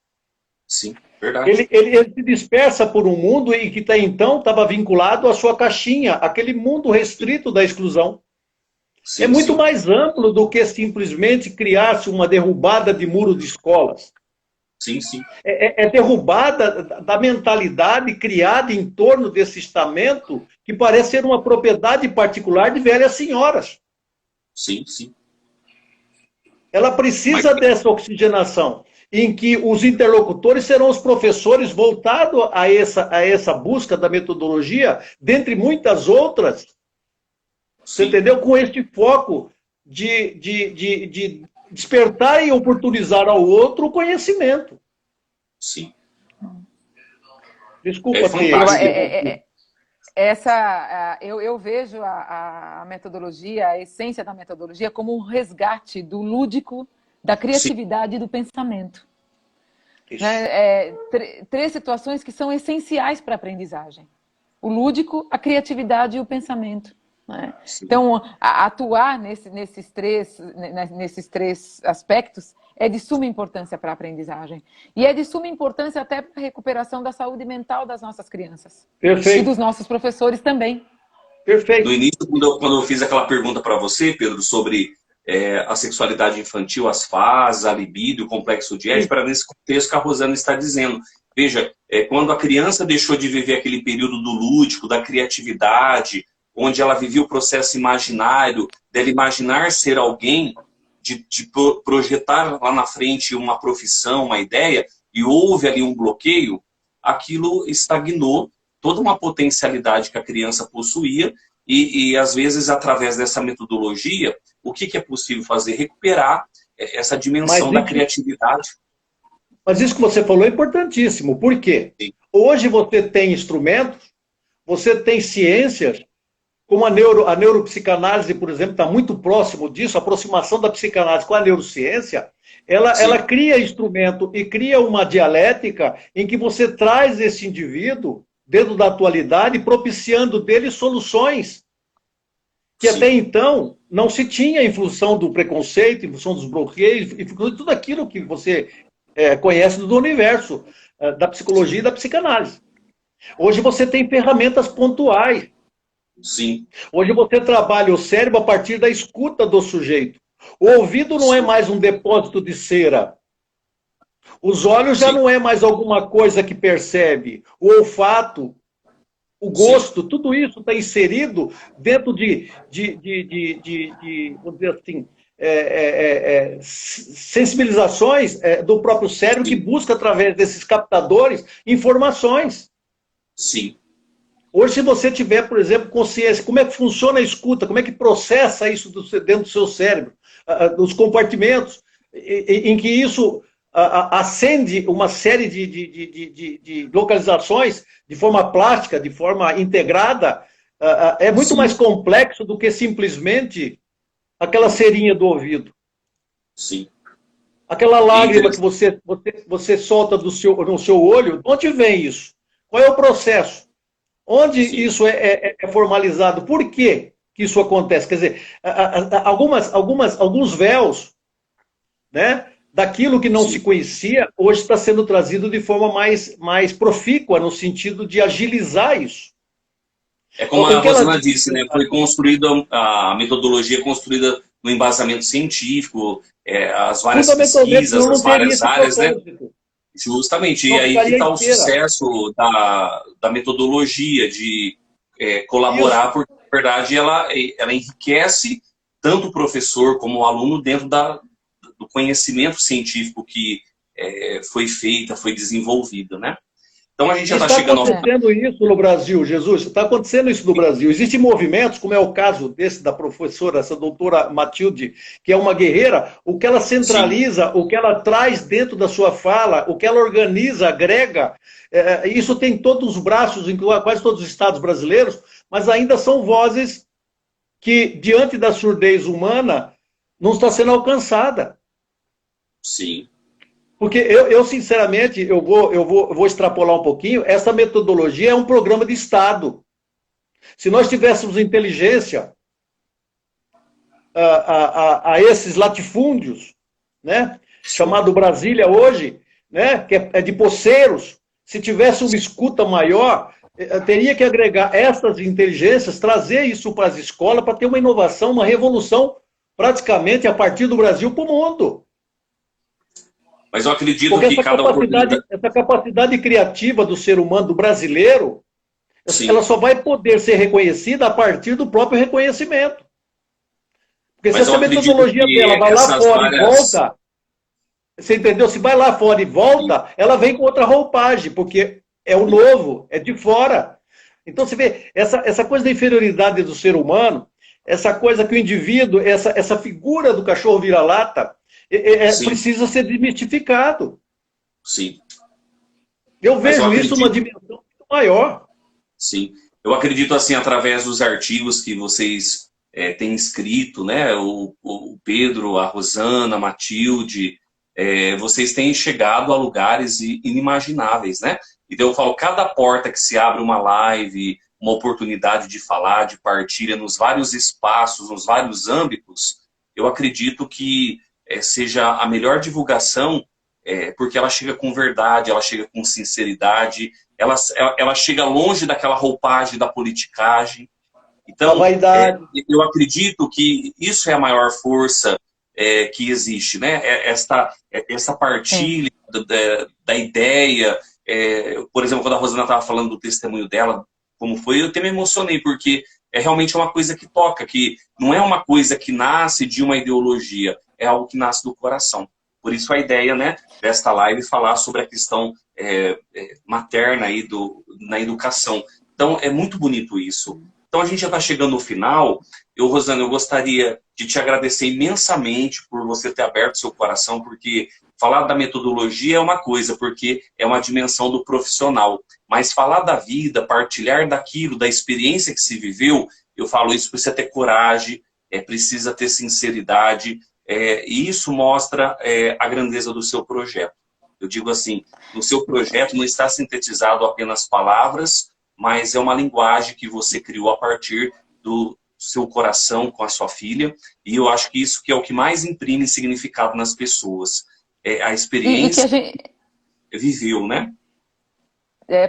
Sim, verdade. Ele se dispersa por um mundo e que até então estava vinculado à sua caixinha, aquele mundo restrito da exclusão. É muito mais amplo do que simplesmente criar-se uma derrubada de muro de escolas. Sim, sim. É derrubada da mentalidade criada em torno desse estamento que parece ser uma propriedade particular de velhas senhoras. Sim, sim. Ela precisa dessa oxigenação, em que os interlocutores serão os professores voltados a essa busca da metodologia, dentre muitas outras, você entendeu? Com este foco de despertar e oportunizar ao outro o conhecimento. Sim. Desculpa. Eu vejo a metodologia, a essência da metodologia, como um resgate do lúdico, da criatividade e do pensamento. Três situações que são essenciais para a aprendizagem. O lúdico, a criatividade e o pensamento. Né? Então, atuar nesses três aspectos é de suma importância para a aprendizagem. E é de suma importância até para a recuperação da saúde mental das nossas crianças. Perfeito. E dos nossos professores também. Perfeito. No início, quando eu fiz aquela pergunta para você, Pedro, sobre a sexualidade infantil, as fases, a libido, o complexo de Édipo, para nesse contexto que a Rosana está dizendo. Veja, quando a criança deixou de viver aquele período do lúdico, da criatividade, onde ela vivia o processo imaginário, dela imaginar ser alguém, de projetar lá na frente uma profissão, uma ideia, e houve ali um bloqueio, aquilo estagnou toda uma potencialidade que a criança possuía, e às vezes, através dessa metodologia, o que é possível fazer? Recuperar essa dimensão da criatividade. Mas isso que você falou é importantíssimo. Por quê? Sim. Hoje você tem instrumentos, você tem ciências, como a neuropsicanálise, por exemplo, está muito próximo disso, a aproximação da psicanálise com a neurociência, ela cria instrumento e cria uma dialética em que você traz esse indivíduo dentro da atualidade, propiciando dele soluções que até então não se tinha em função do preconceito, em função dos bloqueios, em função de tudo aquilo que você conhece do universo da psicologia e da psicanálise. Hoje você tem ferramentas pontuais. Sim. Hoje você trabalha o cérebro a partir da escuta do sujeito. O ouvido não é mais um depósito de cera. Os olhos já não é mais alguma coisa que percebe. O olfato o Sim, gosto, tudo isso está inserido dentro vamos dizer assim, sensibilizações do próprio cérebro que sim, busca, através desses captadores, informações. sim, Hoje, se você tiver, por exemplo, consciência, como é que funciona a escuta, como é que processa isso dentro do seu cérebro, dos compartimentos, em que isso acende uma série de localizações de forma plástica, de forma integrada, é muito mais sim, complexo do que simplesmente aquela cerinha do ouvido. sim. Aquela E é lágrima que interessante. você solta no seu olho, de onde vem isso? Qual é o processo? Onde Sim, isso é formalizado? Por que isso acontece? Quer dizer, alguns véus, né, daquilo que não se sim. conhecia, hoje está sendo trazido de forma mais profícua, no sentido de agilizar isso. É como a O que ela Rosana diz, disse, né? Foi construída a metodologia construída no embasamento científico, as várias fundamentalmente, pesquisas, senão as não teria várias esse áreas, né? propósito. Justamente, e Não aí que ficaria está o inteira. sucesso da metodologia, de colaborar, Isso. porque, na verdade, ela enriquece tanto o professor como o aluno dentro do conhecimento científico que foi desenvolvido, né? Então, a gente E já está está chegando ao final. acontecendo isso no Brasil, Jesus. Está acontecendo isso no Brasil. Existem movimentos, como é o caso desse da professora, essa doutora Matilde, que é uma guerreira. O que ela Sim, centraliza, o que ela traz dentro da sua fala, o que ela organiza, agrega, isso tem todos os braços, em quase todos os estados brasileiros, mas ainda são vozes que, diante da surdez humana, não está sendo alcançada. sim, Porque sinceramente, eu vou extrapolar um pouquinho. Essa metodologia é um programa de Estado. Se nós tivéssemos inteligência a esses latifúndios, né, sim, chamado Brasília hoje, né, que é de poceiros, se tivesse uma escuta maior, teria que agregar essas inteligências, trazer isso para as escolas, para ter uma inovação, uma revolução, praticamente a partir do Brasil para o mundo. mas eu acredito Porque que cada oportunidade. essa capacidade criativa do ser humano, do brasileiro, ela Sim, só vai poder ser reconhecida a partir do próprio reconhecimento. Porque se mas eu essa acredito metodologia dela que vai lá essas fora e várias. volta, você entendeu? Se vai lá fora e volta, ela vem com outra roupagem, porque é o novo, é de fora. Então você vê, essa coisa da inferioridade do ser humano, essa coisa que o indivíduo, essa figura do cachorro vira-lata, Sim, precisa ser desmistificado. sim. Eu Mas eu vejo isso numa acredito, dimensão muito maior. sim. Eu acredito assim, através dos artigos que vocês têm escrito, né? O Pedro, a Rosana, a Matilde, vocês têm chegado a lugares inimagináveis, né? Então eu falo, cada porta que se abre uma live, uma oportunidade de falar, de partilha nos vários espaços, nos vários âmbitos, eu acredito que seja a melhor divulgação, porque ela chega com verdade, ela chega com sinceridade, ela chega longe daquela roupagem da politicagem. Da Então, vaidade. eu acredito que isso é a maior força que existe, né? Essa É. partilha da ideia. Por exemplo, quando a Rosana estava falando do testemunho dela, como foi, eu até me emocionei, porque é realmente uma coisa que toca, que não é uma coisa que nasce de uma ideologia, é algo que nasce do coração. Por isso a ideia, né, desta live falar sobre a questão materna aí na educação. Então, é muito bonito isso. Então, a gente já está chegando no final. Rosana, eu gostaria de te agradecer imensamente por você ter aberto seu coração, porque falar da metodologia é uma coisa, porque é uma dimensão do profissional. Mas falar da vida, partilhar daquilo, da experiência que se viveu, eu falo isso, precisa ter coragem, precisa ter sinceridade, e isso mostra a grandeza do seu projeto. Eu digo assim, no seu projeto não está sintetizado apenas palavras, mas é uma linguagem que você criou a partir do seu coração com a sua filha, e eu acho que isso que é o que mais imprime significado nas pessoas. A E que experiência a gente, que viveu, né?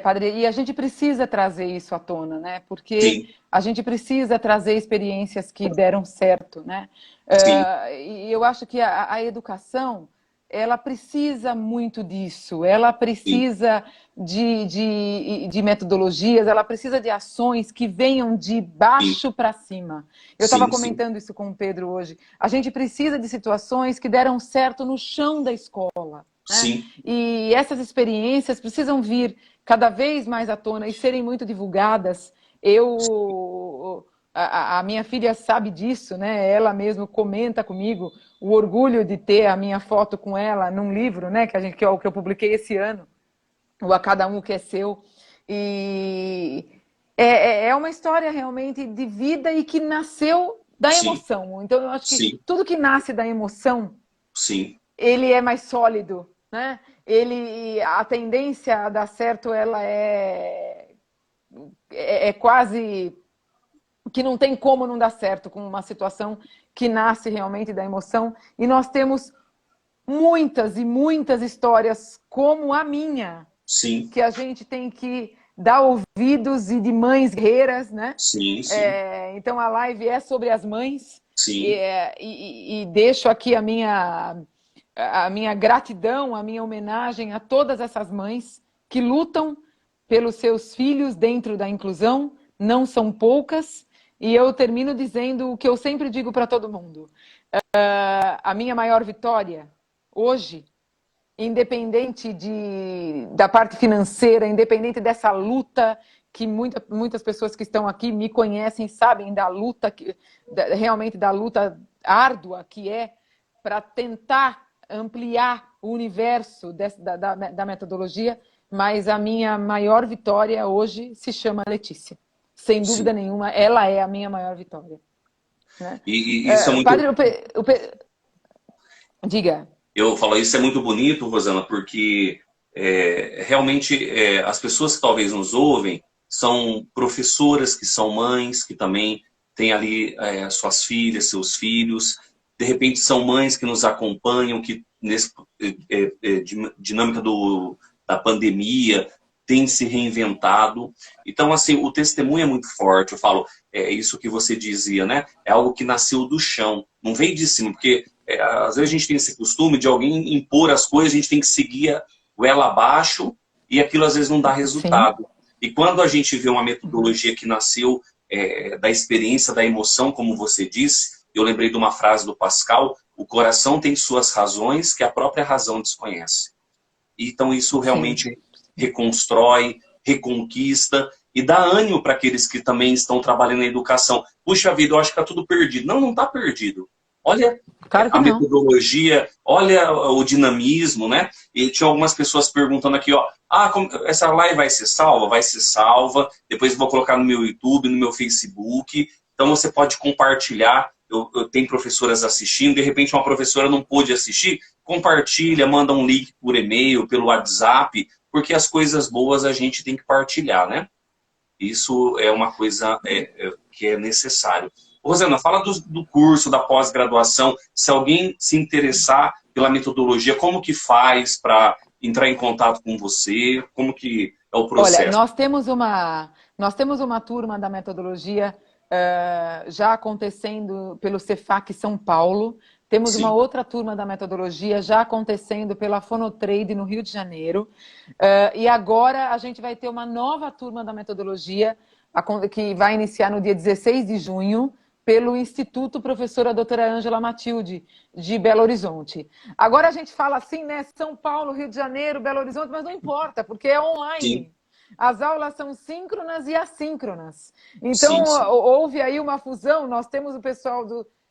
Padre, e a gente precisa trazer isso à tona, né? Porque Sim, a gente precisa trazer experiências que deram certo, né? sim, E eu acho que a educação, ela precisa muito disso, ela precisa de metodologias, ela precisa de ações que venham de baixo para cima. Eu estava comentando isso com o Pedro hoje. A gente precisa de situações que deram certo no chão da escola. Né? E essas experiências precisam vir cada vez mais à tona e serem muito divulgadas. A minha filha sabe disso, né? Ela mesma comenta comigo o orgulho de ter a minha foto com ela num livro, né? Que eu publiquei esse ano, o A Cada Um Que É Seu. E é uma história realmente de vida e que nasceu da emoção. Então eu acho que tudo que nasce da emoção, ele é mais sólido, né? A tendência a dar certo, ela é quase que não tem como não dar certo com uma situação que nasce realmente da emoção. E nós temos muitas e muitas histórias como a minha, que a gente tem que dar ouvidos, e de mães guerreiras, né? Então a live é sobre as mães. E deixo aqui a minha gratidão, a minha homenagem a todas essas mães que lutam pelos seus filhos dentro da inclusão. Não são poucas. E eu termino dizendo o que eu sempre digo para todo mundo. A minha maior vitória hoje, independente da parte financeira, independente dessa luta que muitas pessoas que estão aqui me conhecem, sabem da luta, realmente da luta árdua que é para tentar ampliar o universo da metodologia, mas a minha maior vitória hoje se chama Letícia. Sem dúvida nenhuma, ela é a minha maior vitória. Né? E isso é muito... Padre, diga. Eu falo, isso é muito bonito, Rosana, porque realmente as pessoas que talvez nos ouvem são professoras, que são mães, que também têm ali suas filhas, seus filhos. De repente são mães que nos acompanham, que nessa dinâmica da pandemia tem se reinventado. Então, assim, o testemunho é muito forte. Eu falo, isso que você dizia, né? É algo que nasceu do chão, não veio de cima, porque às vezes a gente tem esse costume de alguém impor as coisas, a gente tem que seguir ela abaixo e aquilo às vezes não dá resultado. E quando a gente vê uma metodologia que nasceu da experiência, da emoção, como você disse, eu lembrei de uma frase do Pascal, o coração tem suas razões que a própria razão desconhece. Então isso realmente reconstrói, reconquista e dá ânimo para aqueles que também estão trabalhando na educação. Puxa vida, eu acho que está tudo perdido. Não, não está perdido. Olha a metodologia, olha o dinamismo, né? E tinha algumas pessoas perguntando aqui, ó, essa live vai ser salva? Vai ser salva, depois eu vou colocar no meu YouTube, no meu Facebook, então você pode compartilhar. Eu tenho professoras assistindo, de repente uma professora não pôde assistir, compartilha, manda um link por e-mail, pelo WhatsApp, porque as coisas boas a gente tem que partilhar, né? Isso é uma coisa que é necessário. Rosana, fala do curso, da pós-graduação. Se alguém se interessar pela metodologia, como que faz para entrar em contato com você? Como que é o processo? Olha, nós temos uma turma da metodologia já acontecendo pelo Cefac São Paulo. Temos uma outra turma da metodologia já acontecendo pela Fonotrade no Rio de Janeiro. E agora a gente vai ter uma nova turma da metodologia que vai iniciar no dia 16 de junho pelo Instituto Professora Doutora Ângela Matilde, de Belo Horizonte. Agora a gente fala assim, né? São Paulo, Rio de Janeiro, Belo Horizonte, mas não importa, porque é online. As aulas são síncronas e assíncronas. Então, houve aí uma fusão. Nós temos o pessoal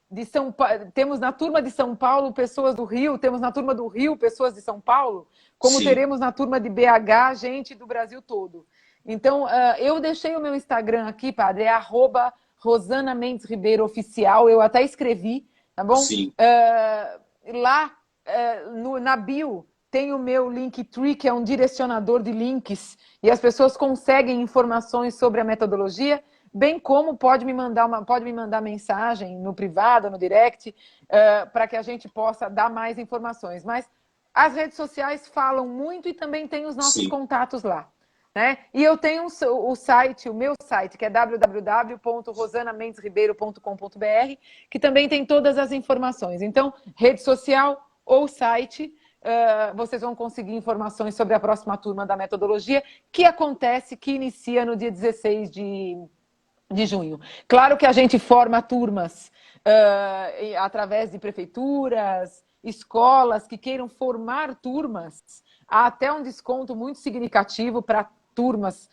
de São Paulo, temos na turma de São Paulo pessoas do Rio, temos na turma do Rio pessoas de São Paulo, como teremos na turma de BH gente do Brasil todo. Então, eu deixei o meu Instagram aqui, padre, é @Rosana Mendes Ribeiro Oficial, eu até escrevi, tá bom? Lá na bio tem o meu Linktree, que é um direcionador de links, e as pessoas conseguem informações sobre a metodologia, bem como pode me mandar mensagem no privado, no direct, para que a gente possa dar mais informações. Mas as redes sociais falam muito e também tem os nossos contatos lá. Né? E eu tenho o meu site, que é www.rosanamendesribeiro.com.br, que também tem todas as informações. Então, rede social ou site, vocês vão conseguir informações sobre a próxima turma da metodologia, que inicia no dia 16 de junho. Claro que a gente forma turmas através de prefeituras, escolas que queiram formar turmas, há até um desconto muito significativo para turmas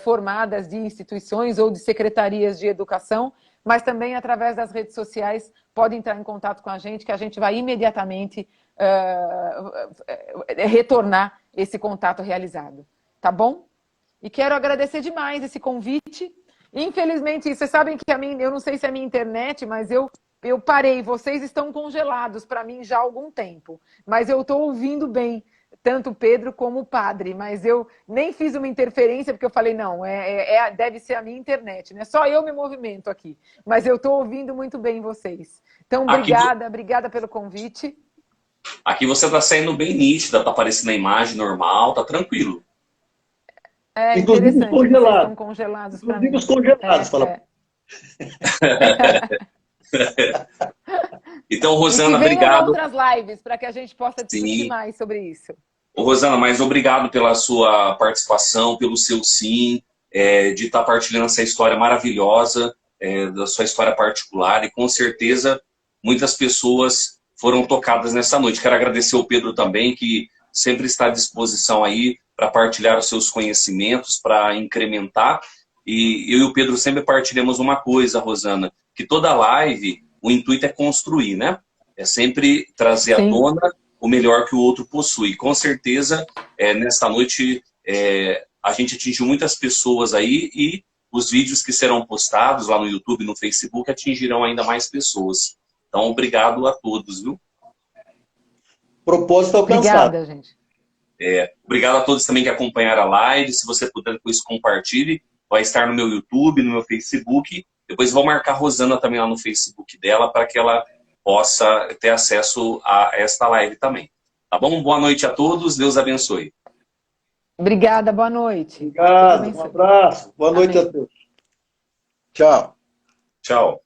formadas de instituições ou de secretarias de educação, mas também através das redes sociais pode entrar em contato com a gente, que a gente vai imediatamente retornar esse contato realizado. Tá bom? E quero agradecer demais esse convite. Infelizmente, vocês sabem que eu não sei se é a minha internet, mas eu parei. Vocês estão congelados para mim já há algum tempo. Mas eu estou ouvindo bem, tanto o Pedro como o padre. Mas eu nem fiz uma interferência, porque eu falei, não, deve ser a minha internet, né? Só eu me movimento aqui. Mas eu estou ouvindo muito bem vocês. Então, obrigada pelo convite. Aqui você está saindo bem nítida, está aparecendo a imagem normal, tá tranquilo. Inclusive os congelados. Estão congelados para mim. Os congelados, fala. Então, Rosana, obrigado. Outras lives para que a gente possa discutir mais sobre isso. Ô, Rosana, mas obrigado pela sua participação, pelo seu sim, de estar partilhando essa história maravilhosa, da sua história particular, e com certeza muitas pessoas foram tocadas nessa noite. Quero agradecer ao Pedro também, que sempre está à disposição aí para partilhar os seus conhecimentos, para incrementar. E eu e o Pedro sempre partilhamos uma coisa, Rosana, que toda live, o intuito é construir, né? É sempre trazer à tona o melhor que o outro possui. Com certeza, nessa noite, a gente atingiu muitas pessoas aí e os vídeos que serão postados lá no YouTube e no Facebook atingirão ainda mais pessoas. Então, obrigado a todos, viu? Propósito alcançado. Obrigada, gente. Obrigado a todos também que acompanharam a live. Se você puder, depois compartilhe. Vai estar no meu YouTube, no meu Facebook. Depois vou marcar a Rosana também lá no Facebook dela para que ela possa ter acesso a esta live também. Tá bom? Boa noite a todos. Deus abençoe. Obrigada, boa noite. Obrigado, um abraço. Boa noite a todos. Tchau. Tchau.